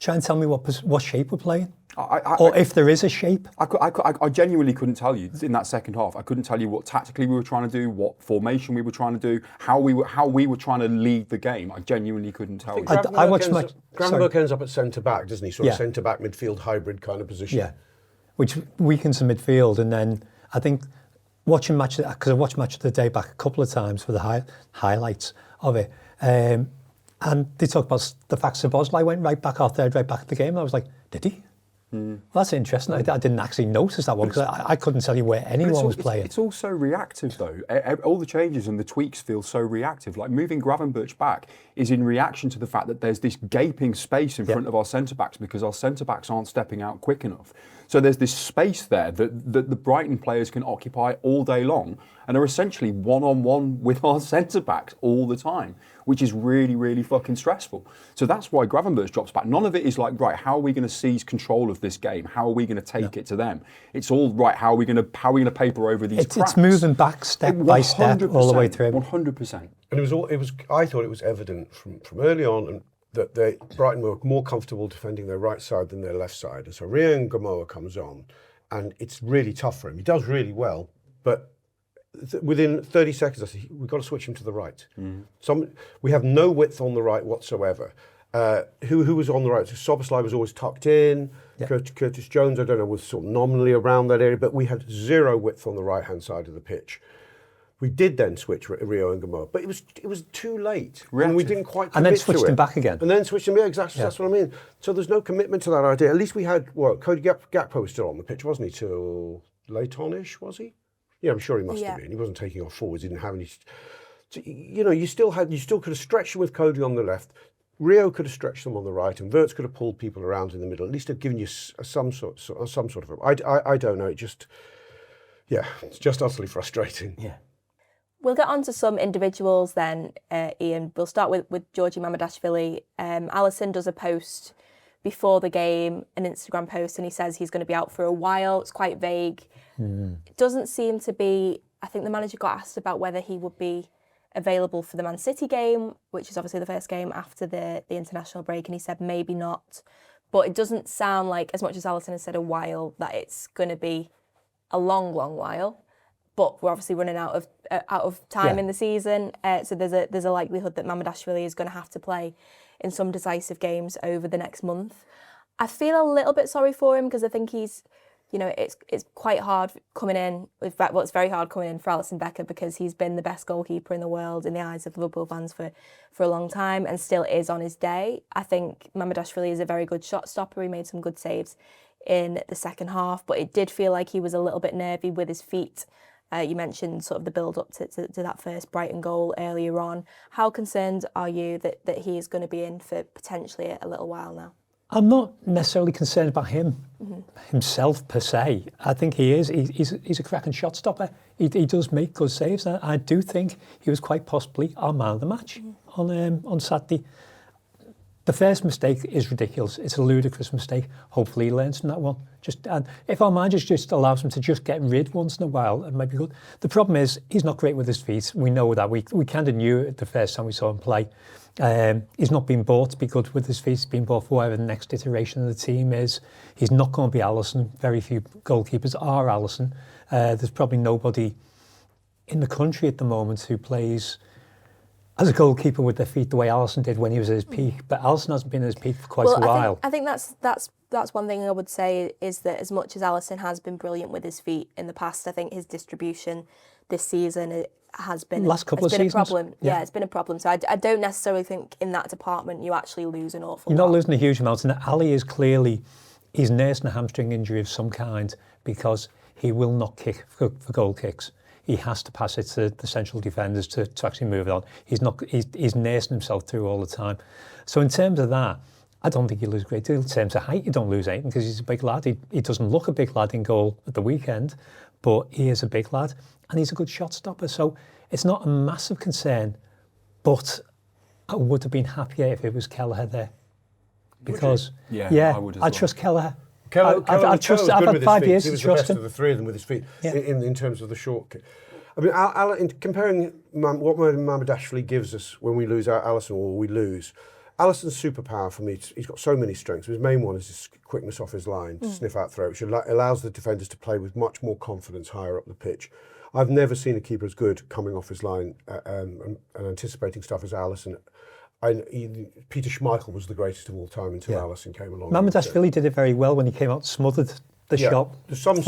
try and tell me what shape we're playing. Or if there is a shape. I genuinely couldn't tell you in that second half. I couldn't tell you what tactically we were trying to do, what formation we were trying to do, how we were trying to lead the game. I genuinely couldn't tell you. Gravenberch ends up at centre back, doesn't he? Sort of centre back midfield hybrid kind of position. Yeah, which weakens the midfield. And then I think watching because I watched Match of the Day back a couple of times for the highlights of it. And they talk about the fact Szoboszlai went right back at the game. And I was like, did he? Well, that's interesting. I didn't actually notice that one because I couldn't tell you where anyone was playing. It's all so reactive, though. All the changes and the tweaks feel so reactive. Like moving Gravenberch back is in reaction to the fact that there's this gaping space in front of our centre-backs because our centre-backs aren't stepping out quick enough. So there's this space there that the Brighton players can occupy all day long and are essentially one-on-one with our centre-backs all the time, which is really, really fucking stressful. So that's why Gravenberch drops back. None of it is like, right, how are we going to seize control of this game? How are we going to take it to them? It's all, right, how are we going to paper over these cracks? It's moving back step by step all the way through. 100%. And I thought it was evident from early on that Brighton were more comfortable defending their right side than their left side. And so Rio Ngamoa comes on, and it's really tough for him. He does really well, but within 30 seconds, I said, we've got to switch him to the right. We have no width on the right whatsoever. Who was on the right? So Szoboszlai was always tucked in. Yeah. Curtis Jones, I don't know, was sort of nominally around that area, but we had zero width on the right-hand side of the pitch. We did then switch Rio Ngamoa, but it was too late. And we didn't quite commit to it. And then switched him back again. And then switched him, exactly, that's what I mean. So there's no commitment to that idea. At least we had, Cody Gakpo was still on the pitch, wasn't he, till late on-ish, was he? Yeah, I'm sure he must have been. He wasn't taking off forwards, he didn't have any... You still could have stretched him with Cody on the left. Rio could have stretched them on the right, and Wirtz could have pulled people around in the middle. At least have given you some sort of... I don't know, it's just utterly frustrating. Yeah. We'll get on to some individuals then, Ian. We'll start with Georgi Mamardashvili. Alisson does a post before the game, an Instagram post, and he says he's going to be out for a while. It's quite vague. It doesn't seem to be... I think the manager got asked about whether he would be available for the Man City game, which is obviously the first game after the international break, and he said maybe not. But it doesn't sound like, as much as Alisson has said a while, that it's going to be a long, long while. But we're obviously running out of time in the season, so there's a likelihood that Mamardashvili is going to have to play in some decisive games over the next month. I feel a little bit sorry for him because I think he's, it's quite hard coming in. Well, it's very hard coming in for Alisson Becker because he's been the best goalkeeper in the world in the eyes of Liverpool fans for a long time and still is on his day. I think Mamardashvili is a very good shot stopper. He made some good saves in the second half, but it did feel like he was a little bit nervy with his feet. You mentioned sort of the build-up to that first Brighton goal earlier on. How concerned are you that he is going to be in for potentially a little while now? I'm not necessarily concerned about him himself per se. I think he is. He's a cracking shot stopper. He does make good saves. I do think he was quite possibly our man of the match on Saturday. The first mistake is ridiculous. It's a ludicrous mistake. Hopefully he learns from that one. If our manager just allows him to just get rid once in a while, it might be good. The problem is he's not great with his feet. We know that. We kind of knew it the first time we saw him play. He's not been bought to be good with his feet. He's been bought for whatever the next iteration of the team is. He's not going to be Alisson. Very few goalkeepers are Alisson. There's probably nobody in the country at the moment who plays as a goalkeeper with their feet the way Alisson did when he was at his peak. But Alisson hasn't been at his peak for quite a while. I think that's one thing I would say is that as much as Alisson has been brilliant with his feet in the past, I think his distribution this season has been last couple of seasons. A problem. Yeah, it's been a problem. So I don't necessarily think in that department you actually lose an awful lot. You're not losing a huge amount. And Ali is clearly, he's nursing a hamstring injury of some kind because he will not kick for goal kicks. He has to pass it to the central defenders to actually move it on. He's nursing himself through all the time. So in terms of that, I don't think you lose a great deal. In terms of height, you don't lose anything because he's a big lad. He doesn't look a big lad in goal at the weekend, but he is a big lad and he's a good shot stopper. So it's not a massive concern, but I would have been happier if it was Kelleher there. Because, I would as well. I trust Kelleher. I've had 5 years to trust him. He was the best of the three of them with his feet in terms of the short kick. I mean, in comparing what Mamardashvili gives us when we lose Alisson or we lose, Alisson's superpower for me, he's got so many strengths. His main one is his quickness off his line, sniff out throw, which allows the defenders to play with much more confidence higher up the pitch. I've never seen a keeper as good coming off his line and anticipating stuff as Alisson. Peter Schmeichel was the greatest of all time until Alisson came along. Mamardashvili did it very well when he came out, smothered the shot. There's some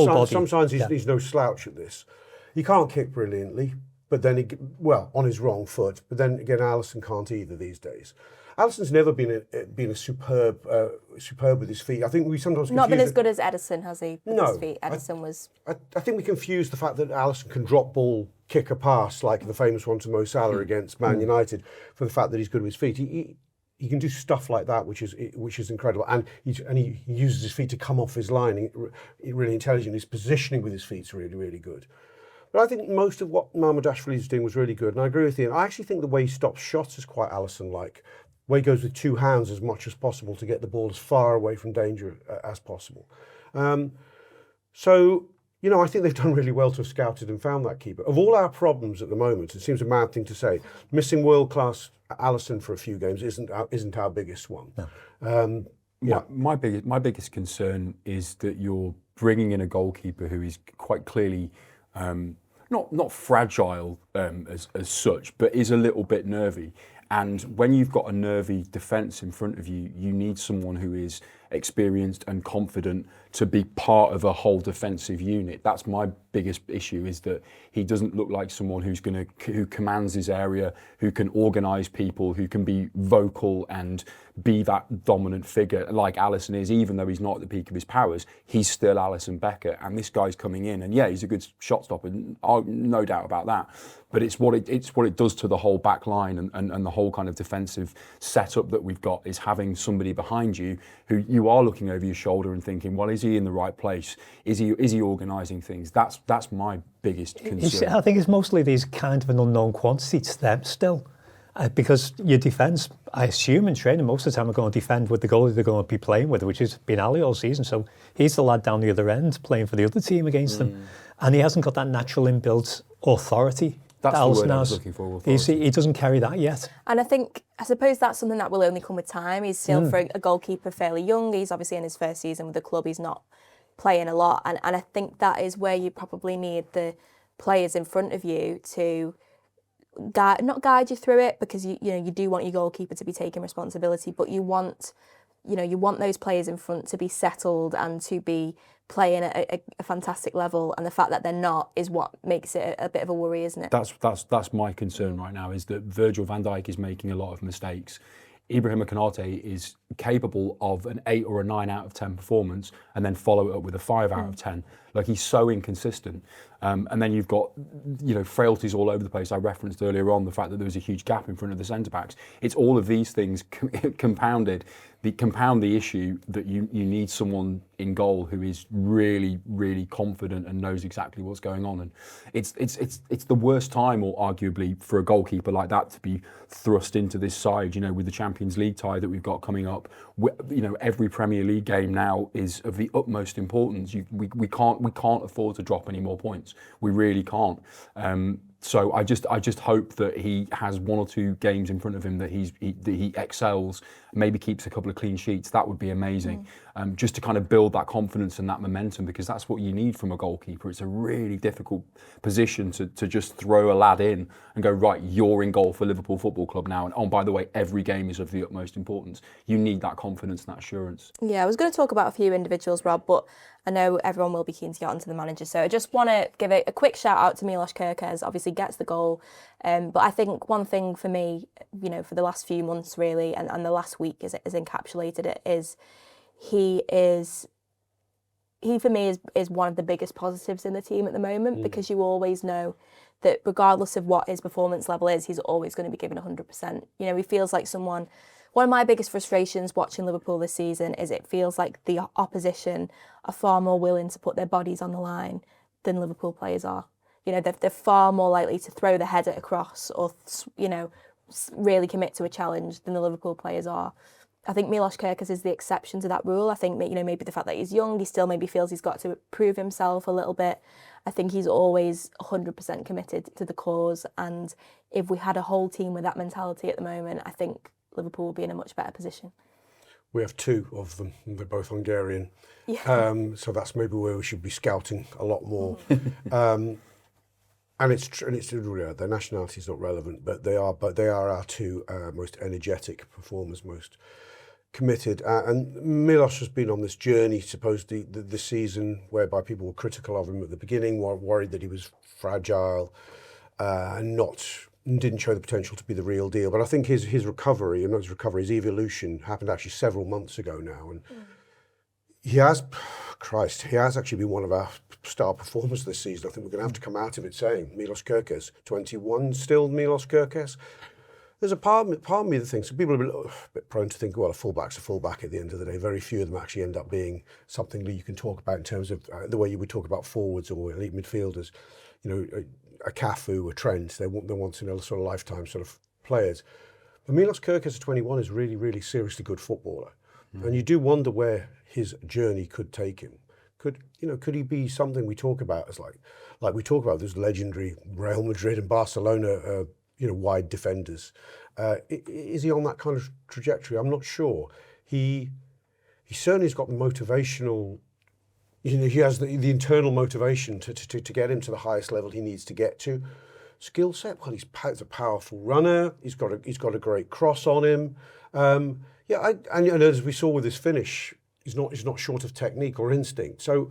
signs he's no slouch at this. He can't kick brilliantly, but then on his wrong foot. But then again, Alisson can't either these days. Alisson's never been a superb with his feet. I think we sometimes not been as good as Edison, has he? With his feet. Edison was. I think we confuse the fact that Alisson can drop ball, kick a pass like the famous one to Mo Salah against Man United, for the fact that he's good with his feet. he can do stuff like that, which is incredible. And he uses his feet to come off his line. Really intelligent. His positioning with his feet is really, really good. But I think most of what Mamardashvili is doing was really good. And I agree with you. And I actually think the way he stops shots is quite Alisson-like. The way he goes with two hands as much as possible to get the ball as far away from danger as possible. So, I think they've done really well to have scouted and found that keeper. Of all our problems at the moment, it seems a mad thing to say, missing world-class Alisson for a few games isn't our biggest one. No. My biggest concern is that you're bringing in a goalkeeper who is quite clearly not fragile as such, but is a little bit nervy. And when you've got a nervy defence in front of you, you need someone who is experienced and confident to be part of a whole defensive unit. That's my biggest issue, is that he doesn't look like someone who commands his area, who can organise people, who can be vocal and be that dominant figure like Alisson is. Even though he's not at the peak of his powers, he's still Alisson Becker, and this guy's coming in, and yeah, he's a good shot stopper, no doubt about that. But it's what it does to the whole back line and the whole kind of defensive setup that we've got, is having somebody behind you who you are looking over your shoulder and thinking, well, is he in the right place? Is he organising things? That's my biggest concern. I think it's mostly these kind of an unknown quantity to them still. Because your defence, I assume in training, most of the time are going to defend with the goalie they're going to be playing with, which has been Ali all season. So he's the lad down the other end playing for the other team against them. And he hasn't got that natural inbuilt authority. That's the word I was looking for. He doesn't carry that yet. And I suppose that's something that will only come with time. He's still, for a goalkeeper, fairly young. He's obviously in his first season with the club. He's not playing a lot. And I think that is where you probably need the players in front of you to not guide you through it, because you do want your goalkeeper to be taking responsibility, but you want those players in front to be settled and to be playing at a fantastic level, and the fact that they're not is what makes it a bit of a worry, isn't it? That's my concern right now, is that Virgil van Dijk is making a lot of mistakes. Ibrahima Konate is capable of an 8 or a 9 out of 10 performance and then follow it up with a 5 out of 10. Like, he's so inconsistent. And then you've got, frailties all over the place. I referenced earlier on the fact that there was a huge gap in front of the centre-backs. It's all of these things compound the issue that you need someone in goal who is really, really confident and knows exactly what's going on. And it's the worst time, or arguably, for a goalkeeper like that to be thrust into this side, with the Champions League tie that we've got coming up. Every Premier League game now is of the utmost importance. We can't afford to drop any more points. We really can't. So I just hope that he has 1 or 2 games in front of him that he excels, maybe keeps a couple of clean sheets. That would be amazing. Just to kind of build that confidence and that momentum, because that's what you need from a goalkeeper. It's a really difficult position to just throw a lad in and go, right, you're in goal for Liverpool Football Club now. And by the way, every game is of the utmost importance. You need that confidence and that assurance. Yeah, I was going to talk about a few individuals, Rob, but I know everyone will be keen to get onto the manager. So I just want to give a quick shout out to Milos Kerkez. Obviously gets the goal. But I think one thing for me, for the last few months really, and the last week as encapsulated it, is he for me is one of the biggest positives in the team at the moment, because you always know that regardless of what his performance level is, he's always going to be giving 100%. He feels like someone. One of my biggest frustrations watching Liverpool this season is it feels like the opposition are far more willing to put their bodies on the line than Liverpool players are. They're far more likely to throw the header across or, really commit to a challenge than the Liverpool players are. I think Milos Kerkez is the exception to that rule. I think that, maybe the fact that he's young, he still maybe feels he's got to prove himself a little bit. I think he's always 100% committed to the cause. And if we had a whole team with that mentality at the moment, I think Liverpool will be in a much better position. We have 2 of them, and they're both Hungarian. Yeah. So that's maybe where we should be scouting a lot more. And it's true. Their nationality is not relevant, but they are our 2 most energetic performers, most committed. And Milos has been on this journey, supposedly, this season, whereby people were critical of him at the beginning, worried that he was fragile and didn't show the potential to be the real deal. But I think his recovery, and not his recovery, his evolution happened actually several months ago now. And he has actually been one of our star performers this season. I think we're going to have to come out of it saying Milos Kerkez, 21 still Milos Kerkez. There's a part of me that thinks people are a bit prone to think, well, a fullback's a fullback at the end of the day. Very few of them actually end up being something that you can talk about in terms of the way you would talk about forwards or elite midfielders. You know, a Cafu, a Trent, they're once in a sort of lifetime sort of players. But Milos Kerkez at 21 is really, really seriously good footballer. And you do wonder where his journey could take him. Could he be something we talk about as like we talk about those legendary Real Madrid and Barcelona wide defenders. Is he on that kind of trajectory? I'm not sure. He certainly has got the motivational, he has the internal motivation to get him to the highest level he needs to get to. Skill set, well, he's a powerful runner. He's got a great cross on him. And as we saw with his finish, he's not short of technique or instinct. So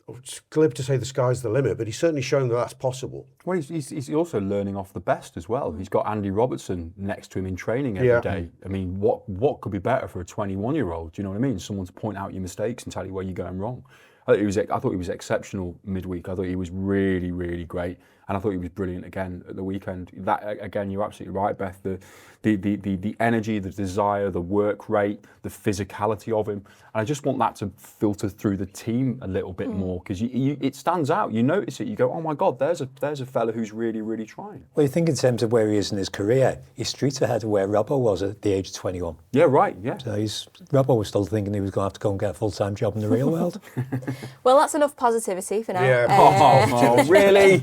it's glib to say the sky's the limit, but he's certainly shown that that's possible. Well, he's also learning off the best as well. He's got Andy Robertson next to him in training every day. I mean, what could be better for a 21-year-old? Do you know what I mean? Someone to point out your mistakes and tell you where you're going wrong. I thought he was exceptional midweek. I thought he was really, really great. And I thought he was brilliant again at the weekend. That again, you're absolutely right, Beth. The energy, the desire, the work rate, the physicality of him. And I just want that to filter through the team a little bit more, because it stands out. You notice it. You go, oh my God, there's a fella who's really, really trying. Well, you think in terms of where he is in his career, he's streets ahead of where Robbo was at the age of 21. Yeah, right. Yeah. So Robbo was still thinking he was going to have to go and get a full-time job in the real world. Well, that's enough positivity for now. Yeah. Really?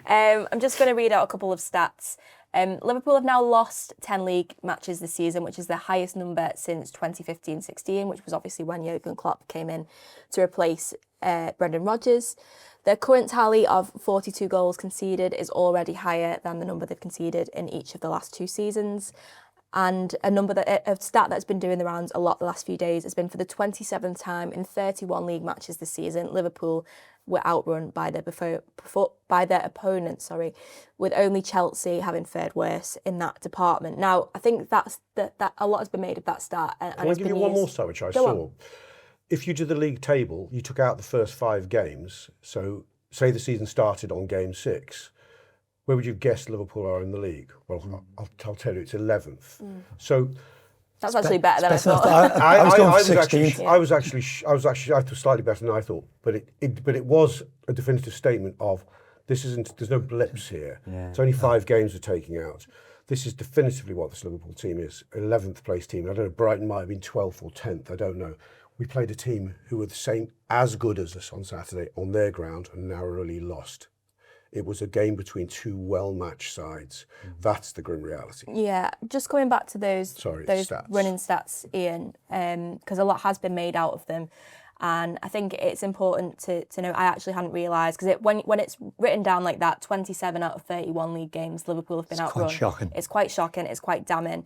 I'm just going to read out a couple of stats. Liverpool have now lost 10 league matches this season, which is the highest number since 2015-16, which was obviously when Jurgen Klopp came in to replace Brendan Rodgers. Their current tally of 42 goals conceded is already higher than the number they've conceded in each of the last two seasons. And a stat that's been doing the rounds a lot the last few days has been for the 27th time in 31 league matches this season, Liverpool were outrun by their opponents, with only Chelsea having fared worse in that department. Now, I think that a lot has been made of that stat. And Can I give you one more stat which I saw? If you did the league table, you took out the first 5 games, so say the season started on game 6, where would you guess Liverpool are in the league? Well, I'll tell you, it's 11th. So that's actually better than I thought. I was going for 16. I was actually slightly better than I thought, but it was a definitive statement of there's no blips here. Yeah. It's only 5 games we're taking out. This is definitively what this Liverpool team is. 11th place team. I don't know, Brighton might have been 12th or 10th. I don't know. We played a team who were the same, as good as us on Saturday on their ground and narrowly lost. It was a game between 2 well-matched sides. That's the grim reality. Yeah, just coming back to those stats. Running stats, Ian, because a lot has been made out of them. And I think it's important to know, I actually hadn't realised, because when it's written down like that, 27 out of 31 league games, Liverpool have been outrun. It's quite shocking. It's quite shocking, it's quite damning.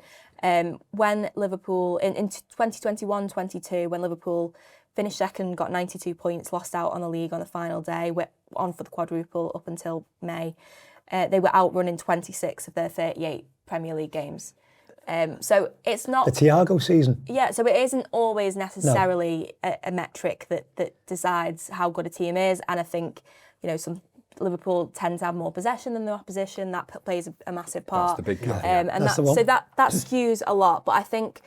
When Liverpool, in 2021-22, when Liverpool finished second, got 92 points, lost out on the league on the final day, went on for the quadruple up until May. They were outrunning 26 of their 38 Premier League games. So it's not... The Thiago season. Yeah, so it isn't always necessarily a metric that decides how good a team is. And I think, some Liverpool tend to have more possession than the opposition. That plays a massive part. That's the big caveat. And so that skews a lot. But I think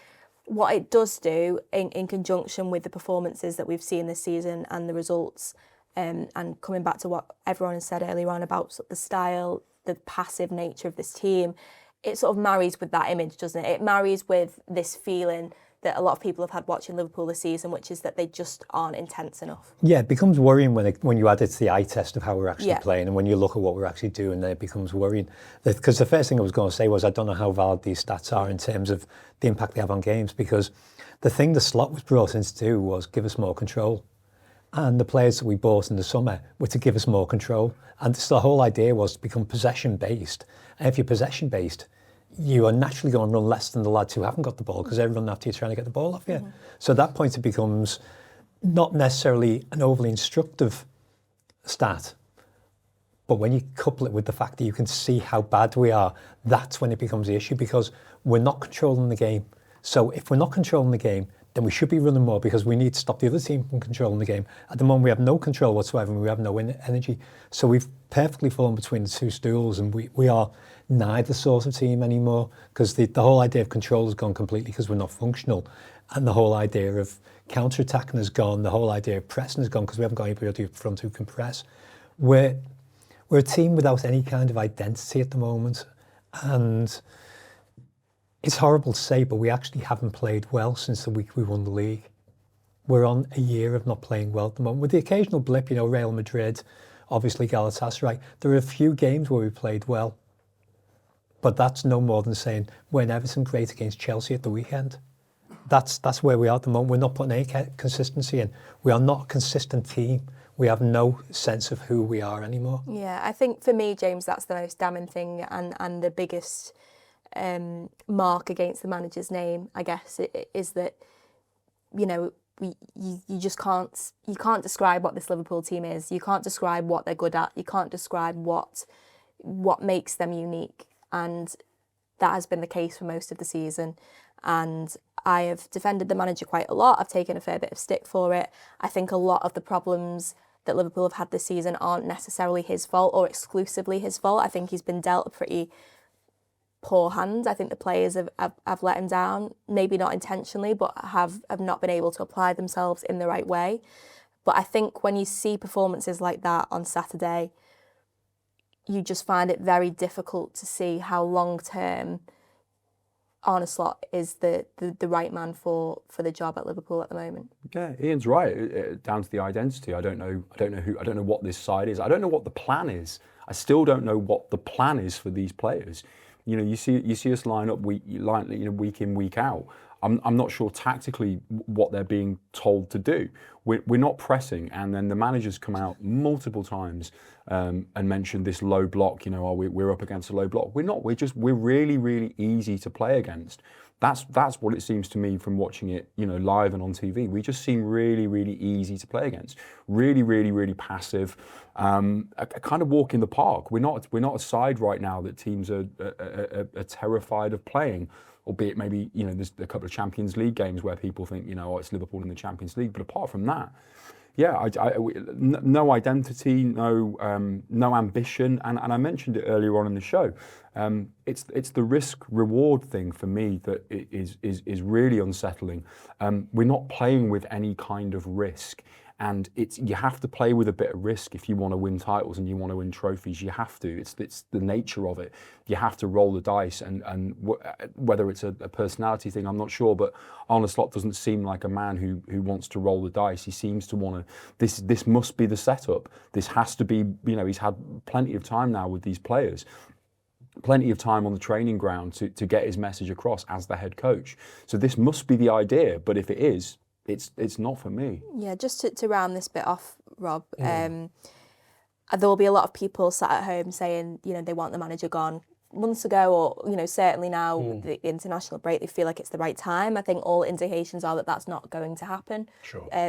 what it does do in conjunction with the performances that we've seen this season and the results, and coming back to what everyone has said earlier on about sort of the style, the passive nature of this team, it sort of marries with that image, doesn't it? It marries with this feeling that a lot of people have had watching Liverpool this season, which is that they just aren't intense enough. Yeah, it becomes worrying when you add it to the eye test of how we're actually playing, and when you look at what we're actually doing, then it becomes worrying. Because the first thing I was going to say was I don't know how valid these stats are in terms of the impact they have on games, because the thing the slot was brought in to do was give us more control. And the players that we bought in the summer were to give us more control. And so the whole idea was to become possession-based. And if you're possession-based, you are naturally going to run less than the lads who haven't got the ball, because they're running after you trying to get the ball off you. Mm-hmm. So at that point it becomes not necessarily an overly instructive stat, but when you couple it with the fact that you can see how bad we are, that's when it becomes the issue, because we're not controlling the game. So if we're not controlling the game, then we should be running more because we need to stop the other team from controlling the game. At the moment, we have no control whatsoever and we have no energy. So we've perfectly fallen between the two stools and we are neither sort of team anymore because the whole idea of control has gone completely because we're not functional. And the whole idea of counter-attacking has gone, the whole idea of pressing has gone because we haven't got anybody up front who can press. We're a team without any kind of identity at the moment. And it's horrible to say, but we actually haven't played well since the week we won the league. We're on a year of not playing well at the moment. With the occasional blip, Real Madrid, obviously Galatasaray, there are a few games where we played well. But that's no more than saying, when Everton great against Chelsea at the weekend. That's where we are at the moment. We're not putting any consistency in. We are not a consistent team. We have no sense of who we are anymore. Yeah, I think for me, James, that's the most damning thing and the biggest mark against the manager's name, I guess, is that, you just can't describe what this Liverpool team is. You can't describe what they're good at. You can't describe what makes them unique. And that has been the case for most of the season. And I have defended the manager quite a lot. I've taken a fair bit of stick for it. I think a lot of the problems that Liverpool have had this season aren't necessarily his fault or exclusively his fault. I think he's been dealt a pretty poor hand. I think the players have let him down, maybe not intentionally, but have not been able to apply themselves in the right way. But I think when you see performances like that on Saturday, you just find it very difficult to see how long-term Arne Slot is the right man for the job at Liverpool at the moment. Yeah, Ian's right. Down to the identity. I don't know what this side is. I don't know what the plan is. I still don't know what the plan is for these players. You see us line up week in, week out. I'm not sure tactically what they're being told to do. We're not pressing, and then the managers come out multiple times and mention this low block. We're up against a low block. We're not. We're really, really easy to play against. That's what it seems to me from watching it, live and on TV. We just seem really, really easy to play against. Really, really, really passive. A kind of walk in the park. We're not a side right now that teams are terrified of playing. Albeit maybe, there's a couple of Champions League games where people think, it's Liverpool in the Champions League. But apart from that, yeah, no identity, no ambition. And I mentioned it earlier on in the show. It's the risk-reward thing for me that is really unsettling. We're not playing with any kind of risk. And you have to play with a bit of risk if you want to win titles and you want to win trophies. You have to. It's the nature of it. You have to roll the dice, and whether it's a personality thing, I'm not sure. But Arne Slot doesn't seem like a man who wants to roll the dice. He seems to want to. This must be the setup. This has to be. He's had plenty of time now with these players. Plenty of time on the training ground to get his message across as the head coach. So this must be the idea. But if it is, it's not for me. Yeah, just to round this bit off, Rob, there will be a lot of people sat at home saying, they want the manager gone months ago, or, certainly now, the international break, they feel like it's the right time. I think all indications are that that's not going to happen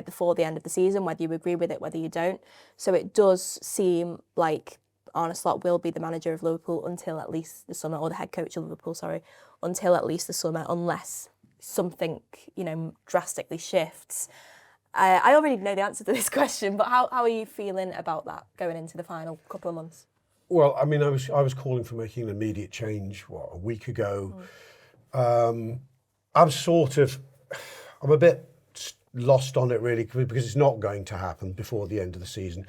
before the end of the season, whether you agree with it, whether you don't. So it does seem like Arne Slot will be the manager of Liverpool until at least the summer, or the head coach of Liverpool, until at least the summer, unless something, drastically shifts. I already know the answer to this question, but how are you feeling about that going into the final couple of months? Well, I mean, I was calling for making an immediate change, a week ago. I'm a bit lost on it really, because it's not going to happen before the end of the season.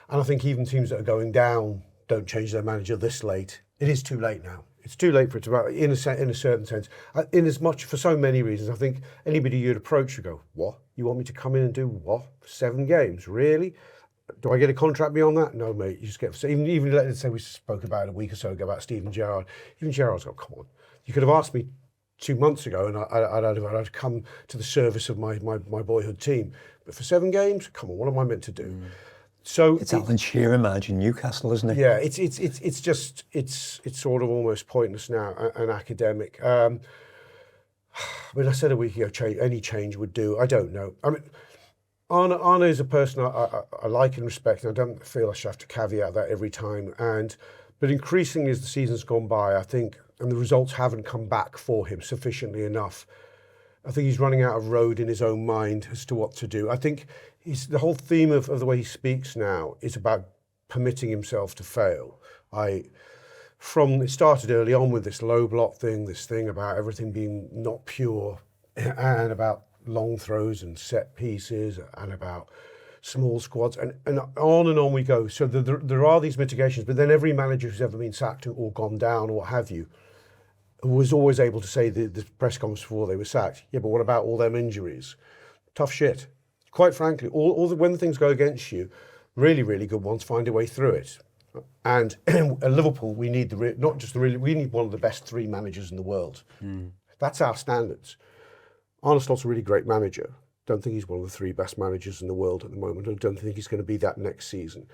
And I think even teams that are going down don't change their manager this late. It is too late now. It's too late for it to, in a certain sense. In as much, for so many reasons, I think anybody you'd approach would go, what? You want me to come in and do what? 7 games? Really? Do I get a contract beyond that? No, mate. You just get, even let's say we spoke about a week or so ago about Steven Gerrard. Even Gerrard's got, come on. You could have asked me 2 months ago and I'd come to the service of my boyhood team. But for 7 games, come on, what am I meant to do? So it's Alan Shearer managing Newcastle, isn't it? Yeah, it's sort of almost pointless now and academic. I mean, I said a week ago, any change would do. I don't know. I mean, Arne is a person I like and respect, and I don't feel I should have to caveat that every time. But increasingly as the season's gone by, I think, and the results haven't come back for him sufficiently enough, I think he's running out of road in his own mind as to what to do. I think the whole theme of the way he speaks now is about permitting himself to fail. It started early on with this low block thing, this thing about everything being not pure, and about long throws and set pieces, and about small squads, and on we go. So there are these mitigations, but then every manager who's ever been sacked or gone down or what have you was always able to say the press conference before they were sacked, yeah, but what about all them injuries? Tough shit. Quite frankly, when things go against you, really, really good ones find a way through it. And at Liverpool, we need we need one of the best 3 managers in the world. That's our standards. Arne Slot's a really great manager. Don't think he's one of the 3 best managers in the world at the moment. I don't think he's going to be that next season.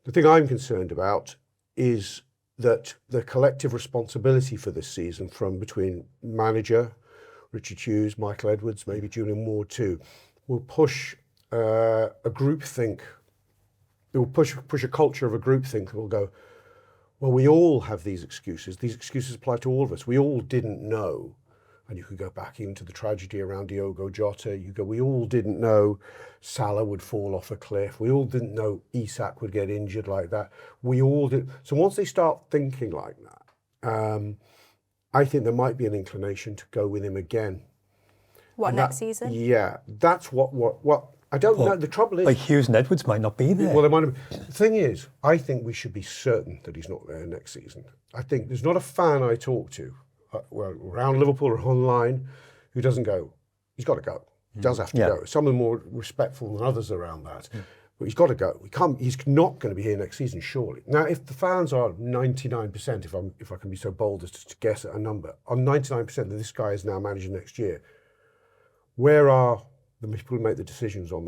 The thing I'm concerned about is that the collective responsibility for this season, from between manager, Richard Hughes, Michael Edwards, maybe Julian Ward too, will push a groupthink. It will push a culture of a groupthink that will go, well, we all have these excuses. These excuses apply to all of us. We all didn't know. And you could go back into the tragedy around Diogo Jota. We all didn't know Salah would fall off a cliff. We all didn't know Isak would get injured like that. We all did. So once they start thinking like that, I think there might be an inclination to go with him again. Next season? Yeah, that's what I don't know. The trouble is, like Hughes and Edwards might not be there. Well, they might have. The thing is, I think we should be certain that he's not there next season. I think there's not a fan I talk to, around Liverpool or online, who doesn't go, he's got to go. He does have to go. Some are more respectful than others around that. But he's got to go. He's not going to be here next season, surely. Now, if the fans are 99%, if I can be so bold as to guess at a number, on 99% that this guy is now managing next year, where are the people who make the decisions on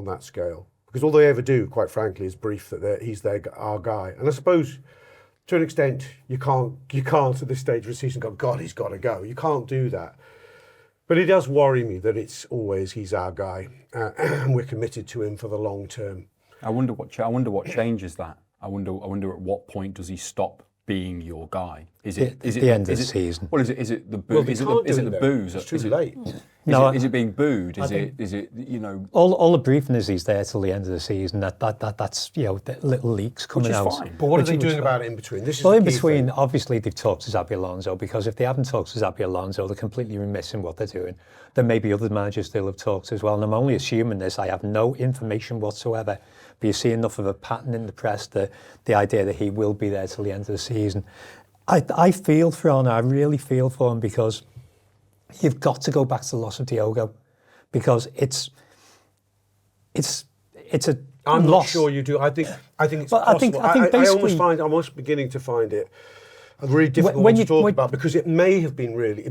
that scale? Because all they ever do, quite frankly, is brief that he's our guy. And I suppose, to an extent, you can't at this stage of the season go, God, he's got to go. You can't do that. But it does worry me that it's always he's our guy, and we're committed to him for the long term. I wonder what changes that. I wonder at what point does he stop being your guy? Is it the end of the season? Well, is it the boo? Is it the boos? It's too late. Is it being booed? Is it all the briefing is he's there till the end of the season. That's the little leaks coming out. Fine. But what are they doing about it in between? In between, obviously they've talked to Xabi Alonso, because if they haven't talked to Xabi Alonso, they're completely remiss in what they're doing. There may be other managers they'll have talked as well, and I'm only assuming this. I have no information whatsoever. But you see enough of a pattern in the press, the idea that he will be there till the end of the season. I feel for Arne. I really feel for him, because you've got to go back to the loss of Diogo, because it's a I'm loss. not sure you do. I think it's Well, possible. I think basically, I'm almost beginning to find it a really difficult one to talk about, because it may have been really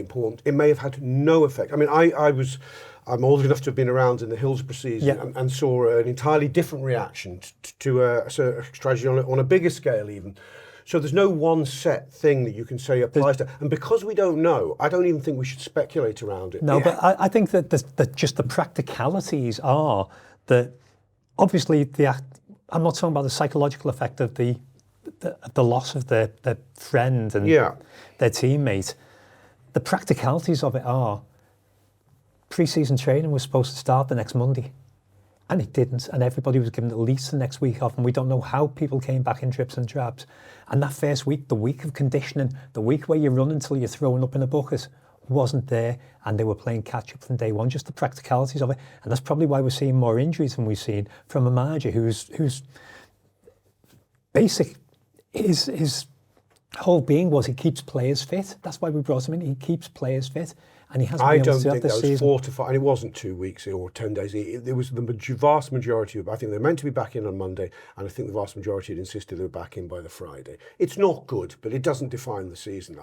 important. It may have had no effect. I mean, I'm old enough to have been around in the Hillsborough season and saw an entirely different reaction to a strategy on a bigger scale even. So there's no one set thing that you can say applies to. And because we don't know, I don't even think we should speculate around it. No, but I think that just the practicalities are that obviously I'm not talking about the psychological effect of the loss of their friend and their teammate. The practicalities of it are pre-season training was supposed to start the next Monday, and it didn't, and everybody was given at least the next week off, and we don't know how people came back in drips and drabs. And that first week, the week of conditioning, the week where you run until you're thrown up in a bucket, wasn't there, and they were playing catch-up from day one, just the practicalities of it. And that's probably why we're seeing more injuries than we've seen from a manager whose basic, his whole being was he keeps players fit. That's why we brought him in. He keeps players fit. And he hasn't been able to do that this season. I don't think that was 4 to 5, and it wasn't 2 weeks or 10 days. It was the vast majority of, I think they're meant to be back in on Monday, and I think the vast majority had insisted they were back in by the Friday. It's not good, but it doesn't define the season.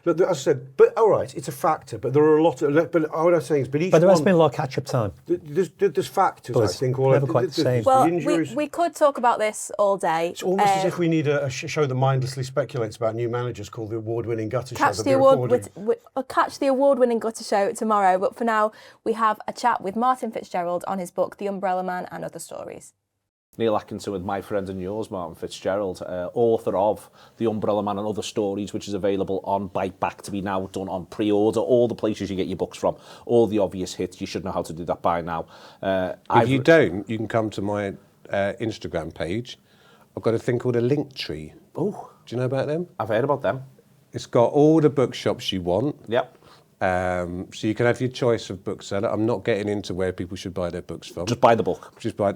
Look, as I said, but all right, it's a factor, but there are a lot of, but what I'm saying is, but there has been a lot of catch-up time. There's factors, but I think. Never quite the same. Well, we could talk about this all day. It's almost as if we need a show that mindlessly speculates about new managers called the award-winning Gutter Show. Catch the award-winning Gutter Show tomorrow, but for now we have a chat with Marin Fitzgerlad on his book The Umbrella Man and Other Stories. Neil Atkinson with my friend and yours, Marin Fitzgerlad, author of The Umbrella Man and Other Stories, which is available on Bite Back to be now done on pre-order. All the places you get your books from, all the obvious hits. You should know how to do that by now. If you don't, you can come to my Instagram page. I've got a thing called a link tree. Oh, do you know about them? I've heard about them. It's got all the bookshops you want. Yep. So you can have your choice of bookseller. I'm not getting into where people should buy their books from. Just buy the book. Just buy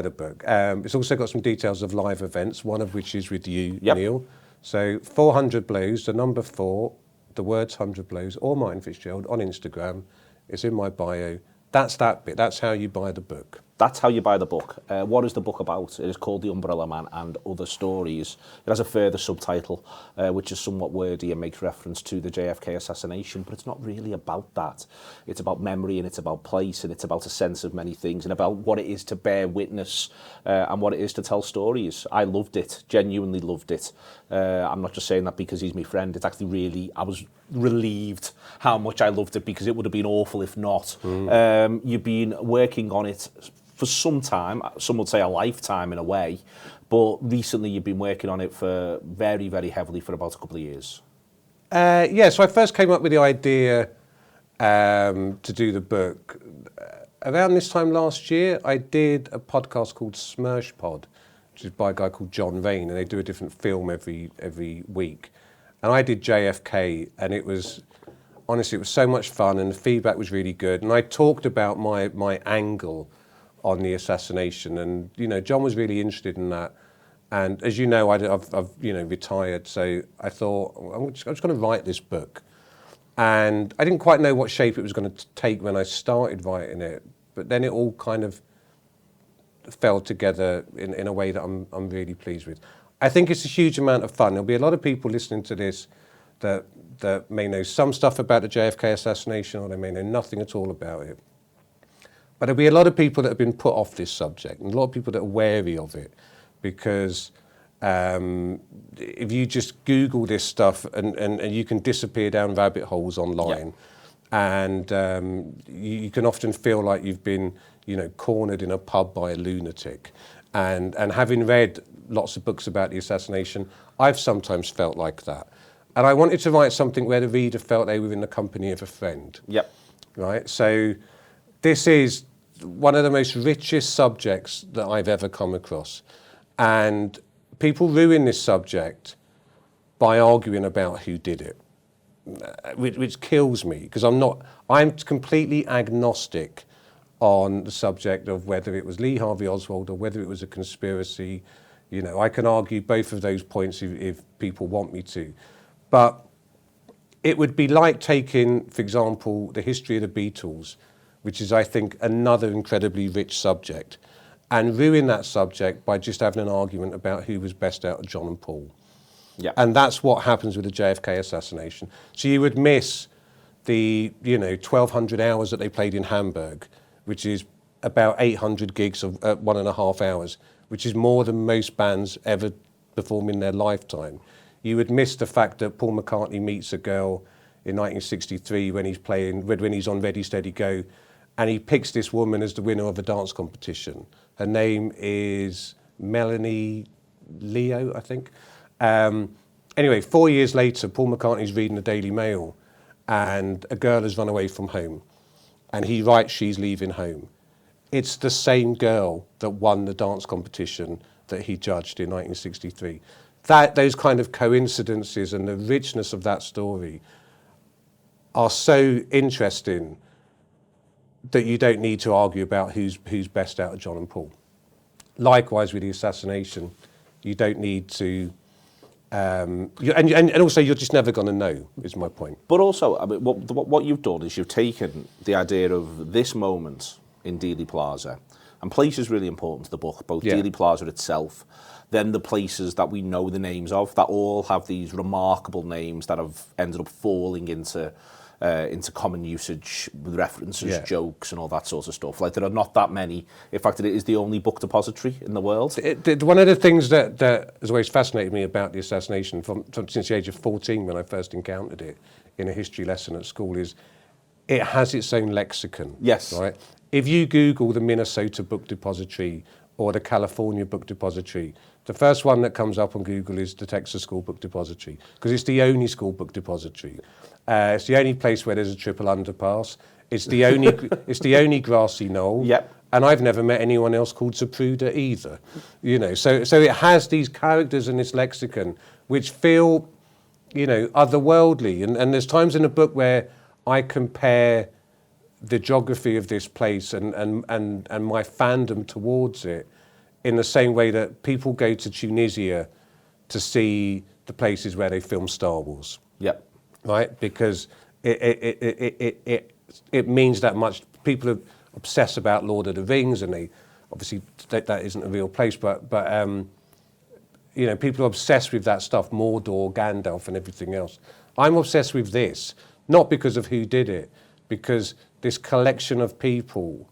the book. It's also got some details of live events, one of which is with you, Neil. So 400 Blows, the number 4, the words 100 Blows, or Marin Fitzgerlad on Instagram. It's in my bio. That's that bit. That's how you buy the book. That's how you buy the book. What is the book about? It is called The Umbrella Man and Other Stories. It has a further subtitle, which is somewhat wordy and makes reference to the JFK assassination, but it's not really about that. It's about memory, and it's about place, and it's about a sense of many things, and about what it is to bear witness and what it is to tell stories. I loved it, genuinely loved it. I'm not just saying that because he's my friend. It's actually really, I was relieved how much I loved it, because it would have been awful if not. You've been working on it for some time, some would say a lifetime in a way, but recently you've been working on it for very, very heavily for about a couple of years. So I first came up with the idea to do the book. Around this time last year, I did a podcast called Smersh Pod, which is by a guy called John Vane, and they do a different film every week. And I did JFK, and it was, honestly, it was so much fun, and the feedback was really good. And I talked about my angle on the assassination, and John was really interested in that. And as you know, I've retired, so I thought I'm just going to write this book. And I didn't quite know what shape it was going to take when I started writing it, but then it all kind of fell together in a way that I'm really pleased with. I think it's a huge amount of fun. There'll be a lot of people listening to this that may know some stuff about the JFK assassination, or they may know nothing at all about it. But there'll be a lot of people that have been put off this subject, and a lot of people that are wary of it, because if you just Google this stuff and you can disappear down rabbit holes online, and you can often feel like you've been cornered in a pub by a lunatic. And having read lots of books about the assassination, I've sometimes felt like that. And I wanted to write something where the reader felt they were in the company of a friend. Yep. Right? So this is one of the most richest subjects that I've ever come across. And people ruin this subject by arguing about who did it, which kills me, because I'm completely agnostic on the subject of whether it was Lee Harvey Oswald or whether it was a conspiracy. I can argue both of those points if people want me to. But it would be like taking, for example, the history of the Beatles, which is, I think, another incredibly rich subject, and ruin that subject by just having an argument about who was best out of John and Paul. Yeah. And that's what happens with the JFK assassination. So you would miss the 1,200 hours that they played in Hamburg, which is about 800 gigs of 1.5 hours, which is more than most bands ever perform in their lifetime. You would miss the fact that Paul McCartney meets a girl in 1963 when he's on Ready, Steady, Go, and he picks this woman as the winner of a dance competition. Her name is Melanie Leo, I think. Anyway, 4 years later, Paul McCartney's reading the Daily Mail, and a girl has run away from home, and he writes she's leaving home. It's the same girl that won the dance competition that he judged in 1963. Those kind of coincidences and the richness of that story are so interesting that you don't need to argue about who's best out of John and Paul. Likewise with the assassination, you don't need to, and also you're just never going to know, is my point. But also, I mean, what you've done is you've taken the idea of this moment in Dealey Plaza, and place is really important to the book, both Dealey Plaza itself, then the places that we know the names of, that all have these remarkable names that have ended up falling into common usage with references, jokes, and all that sort of stuff. Like, there are not that many. In fact, it is the only book depository in the world. One of the things that has always fascinated me about the assassination since the age of 14, when I first encountered it in a history lesson at school, is it has its own lexicon. Yes. Right? If you Google the Minnesota Book Depository or the California Book Depository, the first one that comes up on Google is the Texas School Book Depository, because it's the only school book depository. It's the only place where there's a triple underpass. It's the only grassy knoll. Yep. And I've never met anyone else called Zapruder either. So it has these characters in this lexicon which feel, otherworldly. And there's times in the book where I compare the geography of this place and my fandom towards it in the same way that people go to Tunisia to see the places where they film Star Wars. Yep. Right? Because it means that much. People are obsessed about Lord of the Rings, and they obviously that isn't a real place, but people are obsessed with that stuff, Mordor, Gandalf, and everything else. I'm obsessed with this, not because of who did it, because this collection of people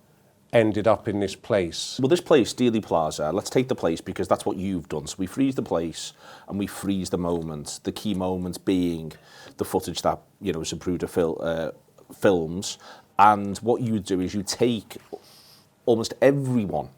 ended up in this place. Well, this place, Dealey Plaza, let's take the place because that's what you've done. So we freeze the place and we freeze the moment, the key moments being the footage that, Zapruder films. And what you do is you take almost everyone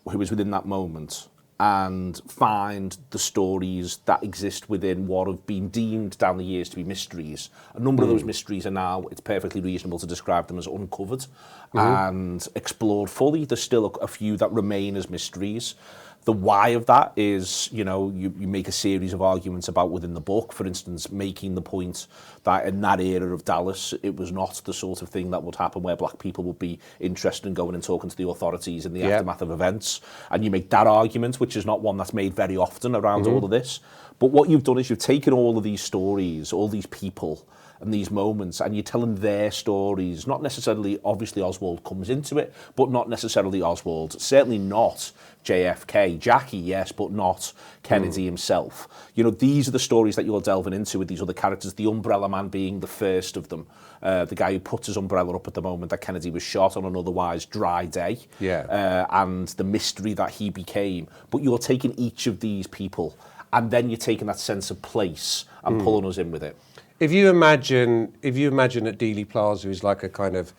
who is within that moment and find the stories that exist within what have been deemed down the years to be mysteries. A number of those mysteries are now, it's perfectly reasonable to describe them as uncovered and explored fully. There's still a few that remain as mysteries. The why of that is, you make a series of arguments about within the book, for instance, making the point that in that era of Dallas, it was not the sort of thing that would happen where black people would be interested in going and talking to the authorities in the aftermath of events. And you make that argument, which is not one that's made very often around all of this. But what you've done is you've taken all of these stories, all these people, and these moments, and you're telling their stories. Not necessarily, obviously Oswald comes into it, but not necessarily Oswald. Certainly not JFK. Jackie, yes, but not Kennedy himself. These are the stories that you're delving into with these other characters, the Umbrella Man being the first of them. The guy who puts his umbrella up at the moment that Kennedy was shot on an otherwise dry day. And the mystery that he became. But you're taking each of these people, and then you're taking that sense of place and pulling us in with it. If you imagine that Dealey Plaza is like a kind of,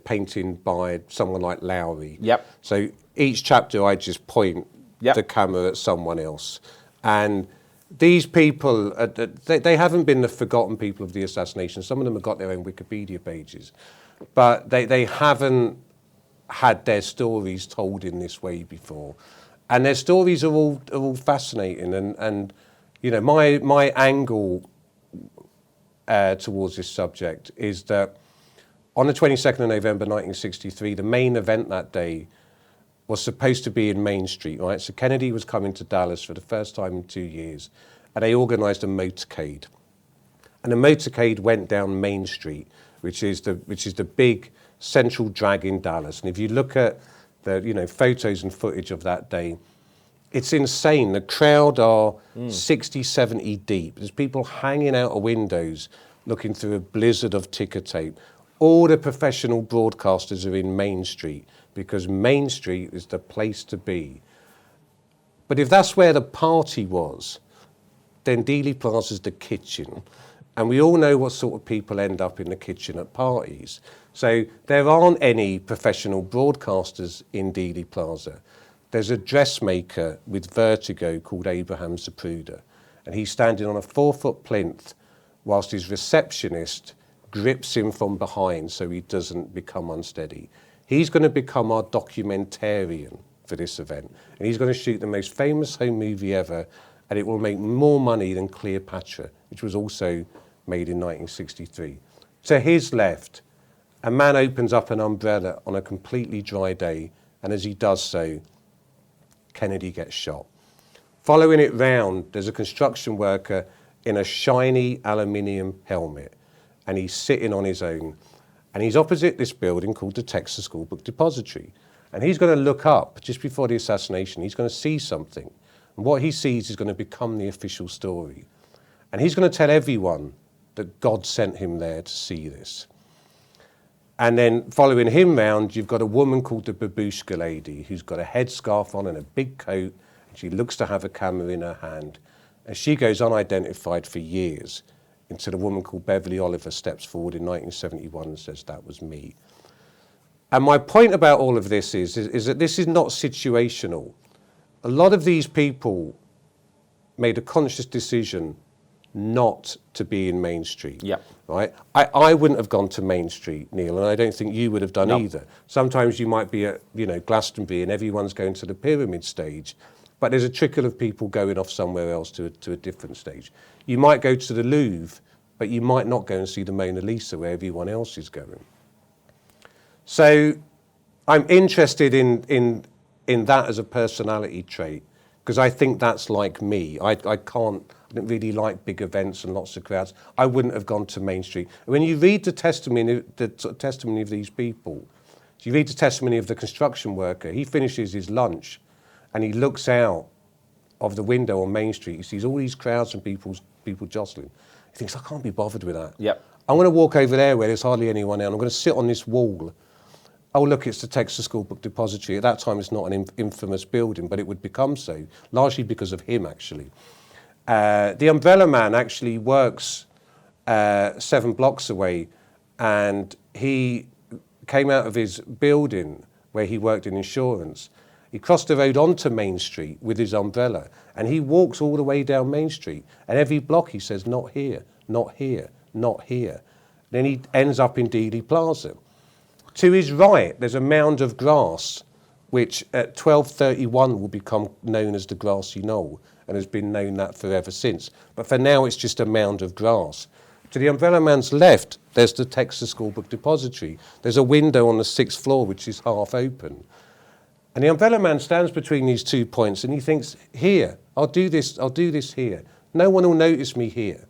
painting by someone like Lowry. Yep. So each chapter I just point the camera at someone else. And these people, they haven't been the forgotten people of the assassination. Some of them have got their own Wikipedia pages. But they haven't had their stories told in this way before. And their stories are all fascinating. And my angle towards this subject is that on the 22nd of November 1963, the main event that day was supposed to be in Main Street, right? So Kennedy was coming to Dallas for the first time in 2 years, and they organised a motorcade. And the motorcade went down Main Street, which is the big central drag in Dallas. And if you look at the photos and footage of that day, it's insane. The crowd are 60, 70 deep. There's people hanging out of windows looking through a blizzard of ticker tape. All the professional broadcasters are in Main Street because Main Street is the place to be. But if that's where the party was, then Dealey Plaza's the kitchen. And we all know what sort of people end up in the kitchen at parties. So there aren't any professional broadcasters in Dealey Plaza. There's a dressmaker with vertigo called Abraham Zapruder, and he's standing on a 4-foot plinth whilst his receptionist grips him from behind so he doesn't become unsteady. He's going to become our documentarian for this event, and he's going to shoot the most famous home movie ever, and it will make more money than Cleopatra, which was also made in 1963. To his left, a man opens up an umbrella on a completely dry day, and as he does so, Kennedy gets shot. Following it round, there's a construction worker in a shiny aluminium helmet, and he's sitting on his own. And he's opposite this building called the Texas School Book Depository. And he's going to look up just before the assassination. He's going to see something. And what he sees is going to become the official story. And he's going to tell everyone that God sent him there to see this. And then following him round, you've got a woman called the Babushka lady who's got a headscarf on and a big coat. And she looks to have a camera in her hand. And she goes unidentified for years until a woman called Beverly Oliver steps forward in 1971 and says, "That was me." And my point about all of this is that this is not situational. A lot of these people made a conscious decision not to be in Main Street. Yeah. Right? I wouldn't have gone to Main Street, Neil, and I don't think you would have done No. either. Sometimes you might be at, Glastonbury and everyone's going to the pyramid stage, but there's a trickle of people going off somewhere else to a different stage. You might go to the Louvre, but you might not go and see the Mona Lisa where everyone else is going. So I'm interested in that as a personality trait, because I think that's like me. I don't really like big events and lots of crowds. I wouldn't have gone to Main Street. When you read the testimony of these people, so you read the testimony of the construction worker, he finishes his lunch and he looks out of the window on Main Street. He sees all these crowds and people jostling. He thinks, I can't be bothered with that. Yep. I'm going to walk over there where there's hardly anyone else. I'm going to sit on this wall. Oh, look, it's the Texas School Book Depository. At that time, it's not an infamous building, but it would become so, largely because of him, actually. The Umbrella Man actually works 7 blocks away, and he came out of his building where he worked in insurance. He crossed the road onto Main Street with his umbrella, and he walks all the way down Main Street. And every block he says, not here, not here, not here. Then he ends up in Dealey Plaza. To his right, there's a mound of grass, which at 12:31 will become known as the Grassy Knoll, and has been known that forever since. But for now, it's just a mound of grass. To the Umbrella Man's left, there's the Texas School Book Depository. There's a window on the 6th floor, which is half open. And the Umbrella Man stands between these 2 points, and he thinks, here, I'll do this here. No one will notice me here.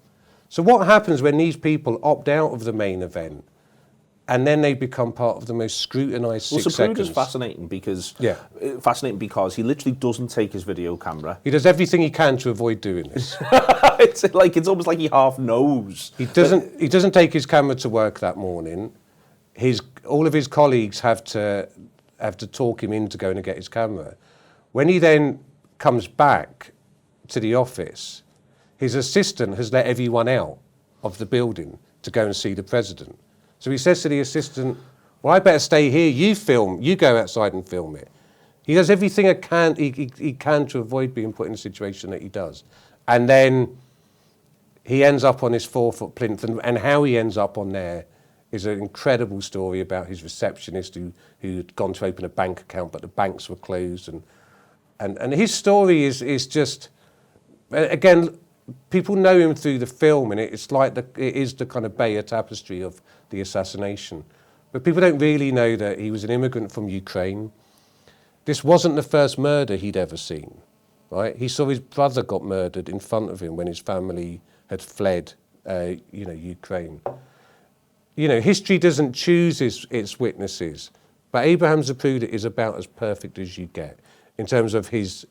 So what happens when these people opt out of the main event, and then they become part of the most scrutinised 6 seconds? Well, Zapruder's fascinating because he literally doesn't take his video camera. He does everything he can to avoid doing this. It's almost like he half knows. He doesn't take his camera to work that morning. All of his colleagues have to talk him into going to get his camera. When he then comes back to the office, his assistant has let everyone out of the building to go and see the president. So he says to the assistant, well, I better stay here, you go outside and film it. He does everything he can to avoid being put in a situation that he does. And then he ends up on his 4-foot plinth, and how he ends up on there is an incredible story about his receptionist who'd gone to open a bank account, but the banks were closed. And his story is just, again, people know him through the film, and it is the kind of Bayer tapestry of the assassination. But people don't really know that he was an immigrant from Ukraine. This wasn't the first murder he'd ever seen, right? He saw his brother got murdered in front of him when his family had fled, Ukraine. History doesn't choose its witnesses, but Abraham Zapruder is about as perfect as you get in terms of his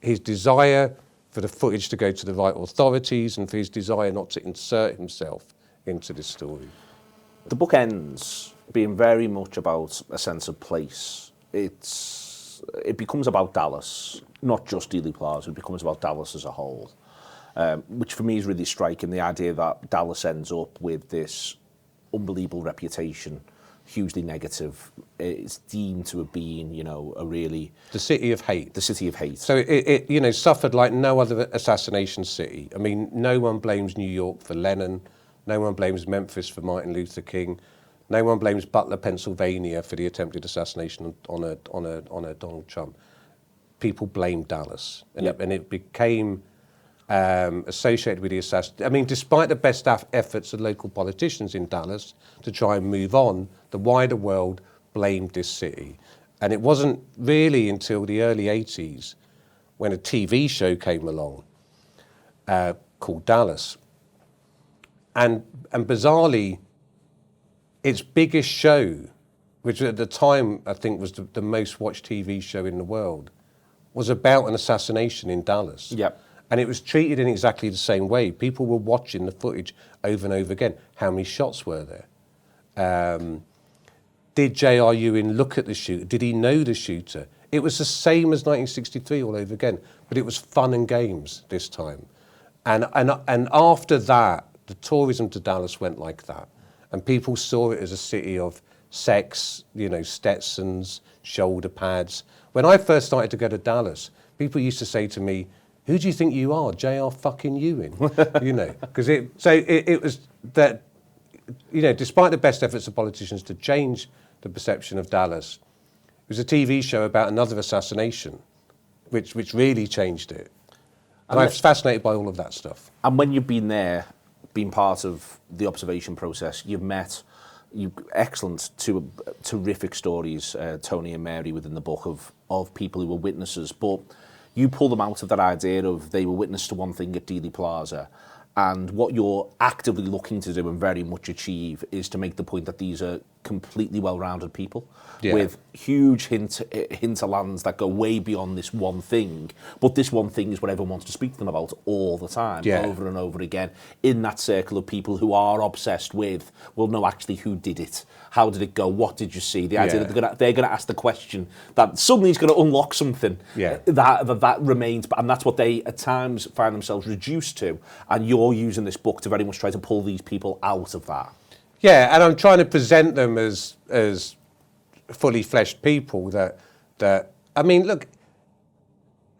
desire for the footage to go to the right authorities and for his desire not to insert himself into this story. The book ends being very much about a sense of place. It becomes about Dallas, not just Dealey Plaza. It becomes about Dallas as a whole, which for me is really striking. The idea that Dallas ends up with this unbelievable reputation, hugely negative. It's deemed to have been, the city of hate. The city of hate. So it suffered like no other assassination city. I mean, no one blames New York for Lennon. No one blames Memphis for Martin Luther King. No one blames Butler, Pennsylvania for the attempted assassination on a Donald Trump. People blame Dallas, and it became associated with the assassination. I mean, despite the best efforts of local politicians in Dallas to try and move on, the wider world blamed this city. And it wasn't really until the early 80s when a TV show came along called Dallas. And bizarrely, its biggest show, which at the time I think was the most watched TV show in the world, was about an assassination in Dallas. Yep. And it was treated in exactly the same way. People were watching the footage over and over again. How many shots were there? Did J.R. Ewing look at the shooter? Did he know the shooter? It was the same as 1963 all over again, but it was fun and games this time. And after that, the tourism to Dallas went like that. And people saw it as a city of sex, Stetsons, shoulder pads. When I first started to go to Dallas, people used to say to me, "Who do you think you are, J.R. fucking Ewing?" Because it was that, despite the best efforts of politicians to change the perception of Dallas, it was a TV show about another assassination, which really changed it. And I was fascinated by all of that stuff. And when you've been there, been part of the observation process, you've met excellent, two terrific stories, Tony and Mary, within the book of people who were witnesses. But you pull them out of that idea of they were witness to one thing at Dealey Plaza. And what you're actively looking to do and very much achieve is to make the point that these are completely well-rounded people with huge hinterlands that go way beyond this one thing. But this one thing is what everyone wants to speak to them about all the time, over and over again, in that circle of people who are obsessed with, well, no, actually, who did it? How did it go? What did you see? The idea that they're going to ask the question that suddenly is going to unlock something that remains. And that's what they, at times, find themselves reduced to. And you're using this book to very much try to pull these people out of that. Yeah, and I'm trying to present them as fully fleshed people that I mean, look,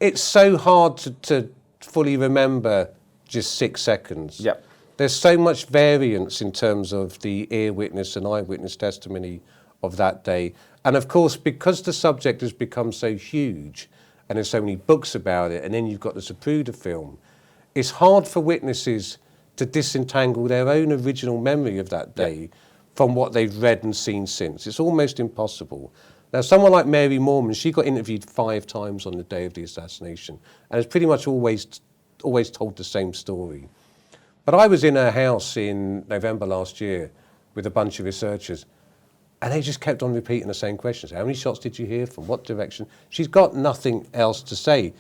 it's so hard to fully remember just 6 seconds. Yep. There's so much variance in terms of the ear witness and eyewitness testimony of that day. And of course, because the subject has become so huge and there's so many books about it, and then you've got the Zapruder film, it's hard for witnesses to disentangle their own original memory of that day from what they've read and seen since. It's almost impossible. Now, someone like Mary Moorman, she got interviewed 5 times on the day of the assassination, and has pretty much always told the same story. But I was in her house in November last year with a bunch of researchers, and they just kept on repeating the same questions. How many shots did you hear? From what direction? She's got nothing else to say,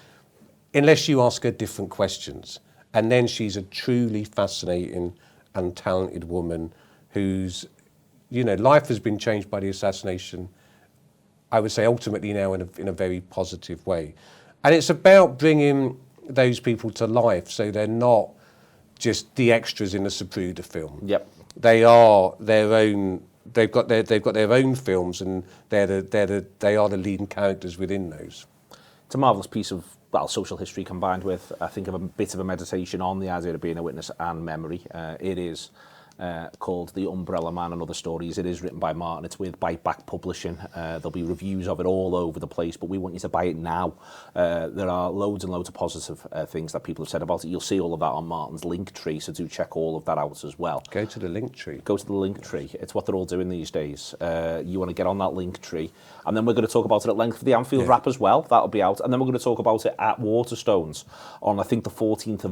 unless you ask her different questions. And then she's a truly fascinating and talented woman whose, life has been changed by the assassination, I would say ultimately now in a very positive way. And it's about bringing those people to life so they're not just the extras in a Zapruder film. Yep. They are their own, they've got their own films, and they are the leading characters within those. It's a marvellous piece of social history combined with, I think, of a bit of a meditation on the idea of being a witness and memory. It is called The Umbrella Man and Other Stories. It is written by Martin. It's with Bite Back Publishing. There'll be reviews of it all over the place, but we want you to buy it now. There are loads and loads of positive things that people have said about it. You'll see all of that on Martin's link tree, so do check all of that out as well. Go to the link tree. Go to the link tree. It's what they're all doing these days. You want to get on that link tree. And then we're going to talk about it at length for the Anfield Wrap as well. That'll be out. And then we're going to talk about it at Waterstones on, I think, the 14th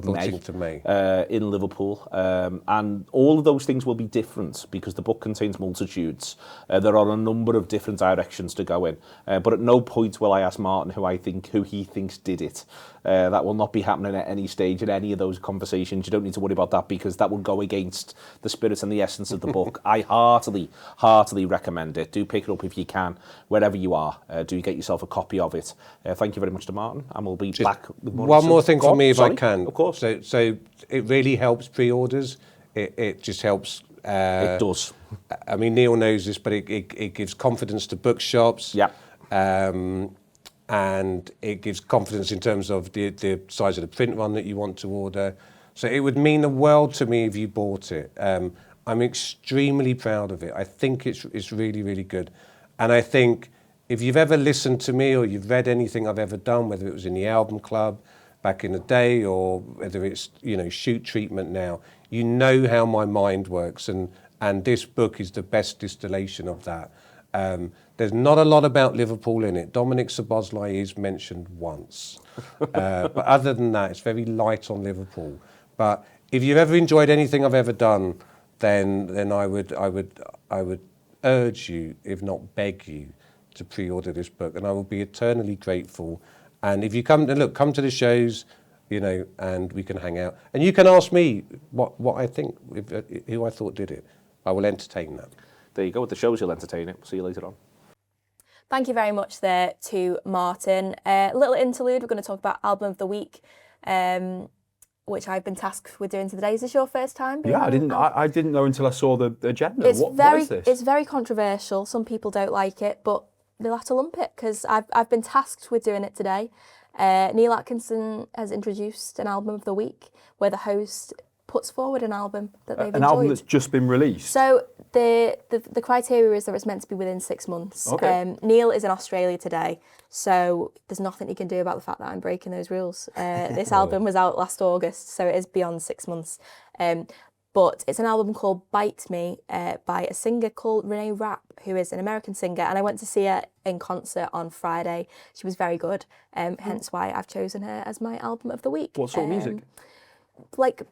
of May in Liverpool. And all of those things will be different because the book contains multitudes. There are a number of different directions to go in. But at no point will I ask Martin who he thinks did it. That will not be happening at any stage in any of those conversations. You don't need to worry about that because that will go against the spirit and the essence of the book. I heartily recommend it. Do pick it up if you can, wherever you are. Do get yourself a copy of it. Thank you very much to Martin, and we'll be back with more. One more thing for me, if I can. Of course. So it really helps pre-orders. It just helps. It does. I mean, Neil knows this, but it gives confidence to bookshops. Yeah. And it gives confidence in terms of the size of the print run that you want to order. So it would mean the world to me if you bought it. I'm extremely proud of it. I think it's really, really good. And I think if you've ever listened to me or you've read anything I've ever done, whether it was in the album club back in the day or whether it's, shoot treatment now, you know how my mind works. And this book is the best distillation of that. There's not a lot about Liverpool in it. Dominic Szoboszlai is mentioned once. But other than that, it's very light on Liverpool. But if you've ever enjoyed anything I've ever done, then I would urge you, if not beg you, to pre-order this book, and I will be eternally grateful. And if you come to the shows, and we can hang out, and you can ask me what I think, who I thought did it. I will entertain that. There you go. With the shows, you'll entertain it. See you later on. Thank you very much there to Martin. A little interlude. We're going to talk about Album of the Week. which I've been tasked with doing today. Is this your first time? Yeah, I didn't know until I saw the agenda. It's What is this? It's very controversial. Some people don't like it, but they'll have to lump it because I've been tasked with doing it today. Neil Atkinson has introduced an album of the week where the host puts forward an album that they've enjoyed. An album that's just been released. So the criteria is that it's meant to be within 6 months. Okay. Neil is in Australia today, so there's nothing he can do about the fact that I'm breaking those rules. This album was out last August, so it is beyond 6 months. But it's an album called Bite Me by a singer called Renee Rapp, who is an American singer, and I went to see her in concert on Friday. She was very good, hence why I've chosen her as my album of the week. What sort of music? Like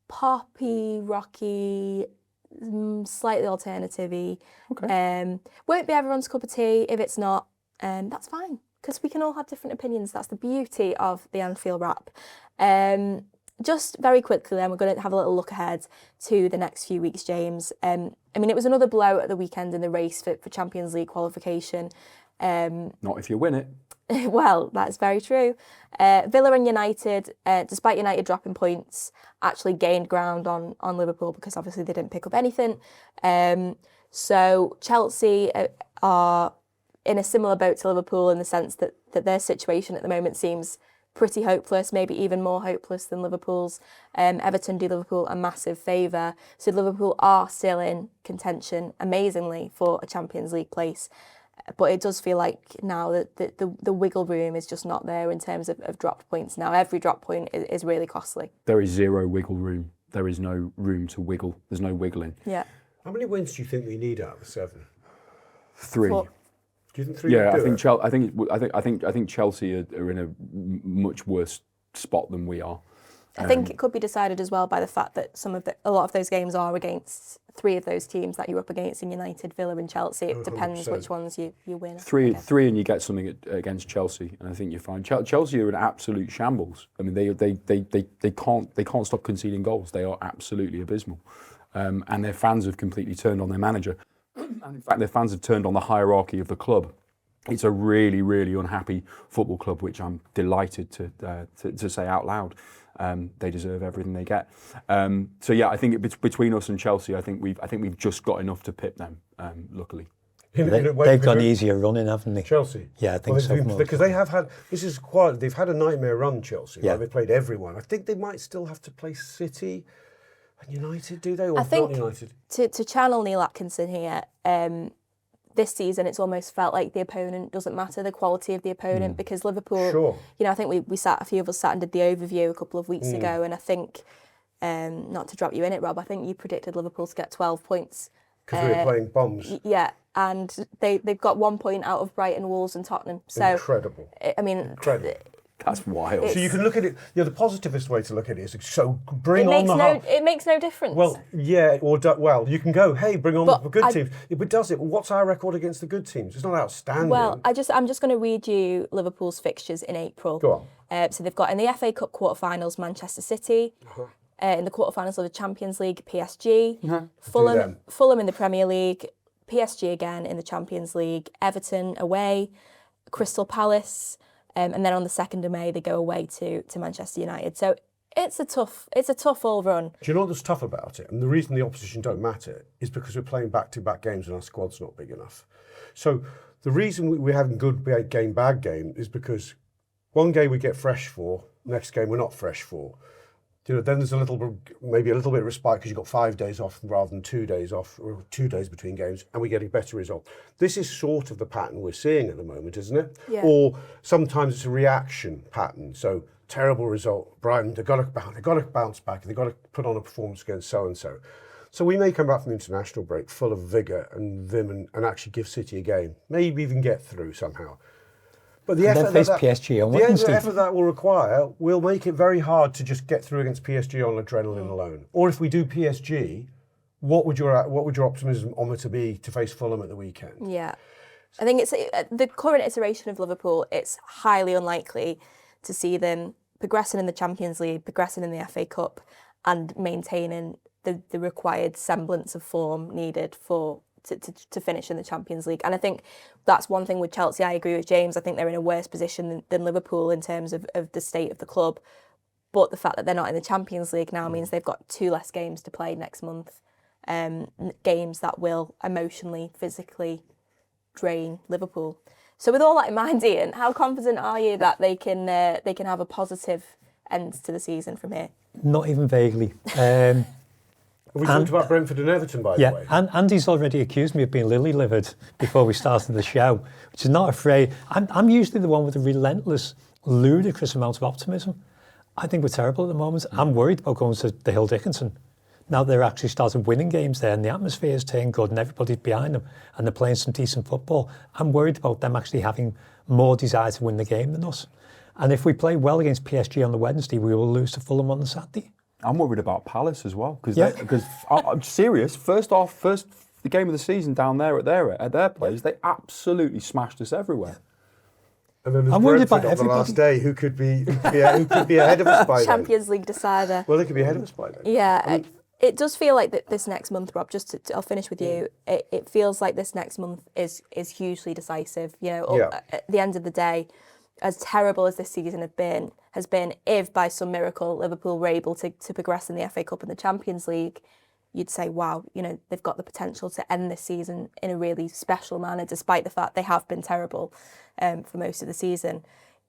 poppy, rocky, slightly alternative-y. Okay. Won't be everyone's cup of tea. If it's not, that's fine, because we can all have different opinions. That's the beauty of the Anfield Wrap. Just very quickly then, we're going to have a little look ahead to the next few weeks, James. I mean, it was another blow at the weekend in the race for Champions League qualification. Not if you win it. Well, that's very true. Villa and United, despite United dropping points, actually gained ground on Liverpool because obviously they didn't pick up anything. So Chelsea are in a similar boat to Liverpool in the sense that their situation at the moment seems pretty hopeless, maybe even more hopeless than Liverpool's. Everton do Liverpool a massive favour. So Liverpool are still in contention, amazingly, for a Champions League place. But it does feel like now that the wiggle room is just not there in terms of dropped points. Now every drop point is really costly. There is zero wiggle room. There is no room to wiggle. There's no wiggling. Yeah. How many wins do you think we need out of the 7? 3. 4. Do you think 3? Yeah, would do it? I think Chelsea are in a much worse spot than we are. I think it could be decided as well by the fact that a lot of those games are against 3 of those teams that you're up against in United, Villa and Chelsea. It depends 100%. which ones you win. Three and you get something against Chelsea, and I think you're fine. Chelsea are in absolute shambles. I mean, they can't stop conceding goals. They are absolutely abysmal, and their fans have completely turned on their manager. And in fact, their fans have turned on the hierarchy of the club. It's a really, really unhappy football club, which I'm delighted to say out loud. They deserve everything they get. So yeah, I think between us and Chelsea, I think we've just got enough to pip them. Luckily, They've gone easier running, haven't they? Chelsea. Yeah, I think so. Because they have had they've had a nightmare run, Chelsea. Yeah. Right? They played everyone. I think they might still have to play City and United, do they? Or I think not United? to channel Neil Atkinson here, this season it's almost felt like the opponent doesn't matter, the quality of the opponent, because Liverpool, Sure. you know, I think a few of us sat and did the overview a couple of weeks ago, and I think, not to drop you in it, Rob, I think you predicted Liverpool to get 12 points. Because we were playing bombs. Yeah, and they've got 1 point out of Brighton, Wolves and Tottenham. So Incredible. I mean, Incredible. that's wild. So you can look at it. The positivist way to look at it is so bring it on the hard. it makes no difference. Well, yeah, you can go, hey, bring on the good I- teams. But does it? What's our record against the good teams? It's not outstanding. Well, I'm just going to read you Liverpool's fixtures in April. Go on. So they've got in the FA Cup quarterfinals Manchester City, in the quarterfinals of the Champions League PSG, Fulham in the Premier League, PSG again in the Champions League, Everton away, Crystal Palace, and then on the 2nd of May they go away to Manchester United. So it's a tough all run. Do you know what's tough about it? And the reason the opposition don't matter is because we're playing back-to-back games and our squad's not big enough. So the reason we're having good game, bad game is because one game we get fresh for, next game we're not fresh for. You know, then there's maybe a little bit of respite because you've got 5 days off rather than 2 days off, or 2 days between games, and we're getting better result. This is sort of the pattern we're seeing at the moment, isn't it? Yeah. Or sometimes it's a reaction pattern. So terrible result, Brighton, they've got to bounce back, they've got to put on a performance against so and so. So we may come back from the international break full of vigour and vim and actually give City a game, maybe even get through somehow. But the effort PSG on Wednesday. The effort that will require will make it very hard to just get through against PSG on adrenaline alone. Or if we do PSG, what would your optimism-ometer be to face Fulham at the weekend? Yeah, I think it's the current iteration of Liverpool. It's highly unlikely to see them progressing in the Champions League, progressing in the FA Cup, and maintaining the required semblance of form needed to finish in the Champions League. And I think that's one thing with Chelsea. I agree with James. I think they're in a worse position than Liverpool in terms of the state of the club. But the fact that they're not in the Champions League now means they've got 2 less games to play next month. Games that will emotionally, physically drain Liverpool. So with all that in mind, Ian, how confident are you that they can have a positive end to the season from here? Not even vaguely. We talked about Brentford and Everton, by the way. And Andy's already accused me of being lily-livered before we started the show, which is not afraid. I'm usually the one with a relentless, ludicrous amount of optimism. I think we're terrible at the moment. I'm worried about going to the Hill Dickinson. Now they're actually started winning games there and the atmosphere is turned good and everybody's behind them and they're playing some decent football. I'm worried about them actually having more desire to win the game than us. And if we play well against PSG on the Wednesday, we will lose to Fulham on the Saturday. I'm worried about Palace as well because Yeah. I'm serious. The game of the season down there at their place, they absolutely smashed us everywhere. And then there's I'm worried Brentford about on the last everybody. day who could be ahead of us by then. Champions League decider. Well, they could be ahead of us by then. Yeah, it does feel like that this next month, Rob, I'll finish with you. It feels like this next month is hugely decisive. You know, at the end of the day, as terrible as this season has been, if by some miracle Liverpool were able to progress in the FA Cup and the Champions League, you'd say, wow, you know, they've got the potential to end this season in a really special manner, despite the fact they have been terrible for most of the season.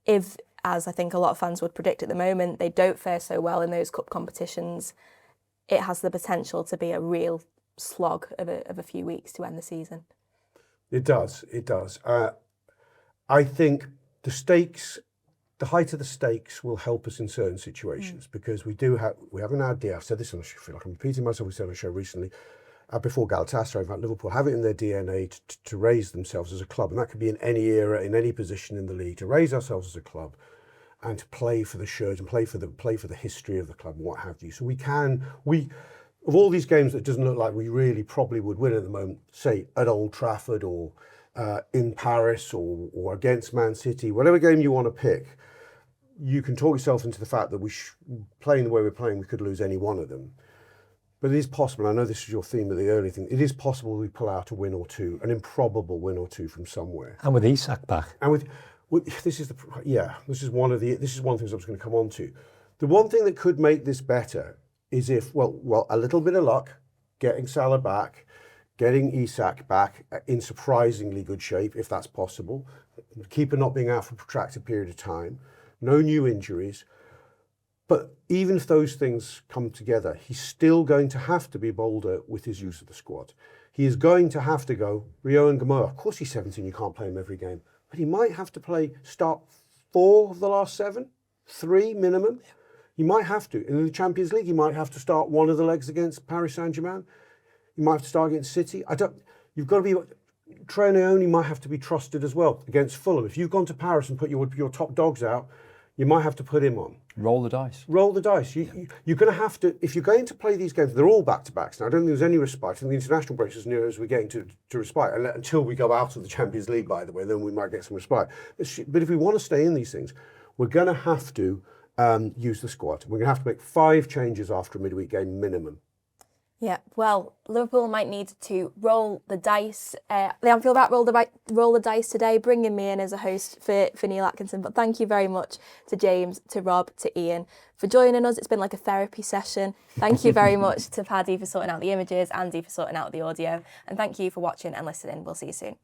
If, as I think a lot of fans would predict at the moment, they don't fare so well in those cup competitions, it has the potential to be a real slog of a few weeks to end the season. It does. I think the height of the stakes will help us in certain situations because we have an idea. I've said this on the show, I feel like I'm repeating myself. We said on the show recently, before Galatasaray, about Liverpool, have it in their DNA to raise themselves as a club, and that could be in any era, in any position in the league, to raise ourselves as a club and to play for the shirt and play for the history of the club and what have you. So of all these games that doesn't look like we really probably would win at the moment, say at Old Trafford or in Paris or against Man City, whatever game you want to pick, you can talk yourself into the fact that playing the way we're playing, we could lose any one of them. But it is possible, I know this is your theme of the early thing, it is possible we pull out a win or two, an improbable win or two from somewhere. And with Isak back. And this is one of the things I was going to come on to. The one thing that could make this better is if, well, a little bit of luck, getting Salah back, getting Isak back in surprisingly good shape, if that's possible, the keeper not being out for a protracted period of time, no new injuries. But even if those things come together, he's still going to have to be bolder with his use of the squad. He is going to have to go, Rio and Gamoa, of course he's 17, you can't play him every game, but he might have to start 4 of the last 7, 3 minimum. He might have to. In the Champions League, he might have to start one of the legs against Paris Saint-Germain. He might have to start against City. You've got to be, Traoré might have to be trusted as well against Fulham. If you've gone to Paris and put your top dogs out, you might have to put him on. Roll the dice. Roll the dice. You're going to have to, if you're going to play these games, they're all back-to-backs. Now, I don't think there's any respite. And the international breaks as near as we're getting to respite. Until we go out of the Champions League, by the way, then we might get some respite. But if we want to stay in these things, we're going to have to use the squad. We're going to have to make 5 changes after a midweek game minimum. Yeah, well, Liverpool might need to roll the dice. The Anfield Wrap roll the dice today, bringing me in as a host for Neil Atkinson. But thank you very much to James, to Rob, to Ian for joining us. It's been like a therapy session. Thank you very much to Paddy for sorting out the images, Andy for sorting out the audio. And thank you for watching and listening. We'll see you soon.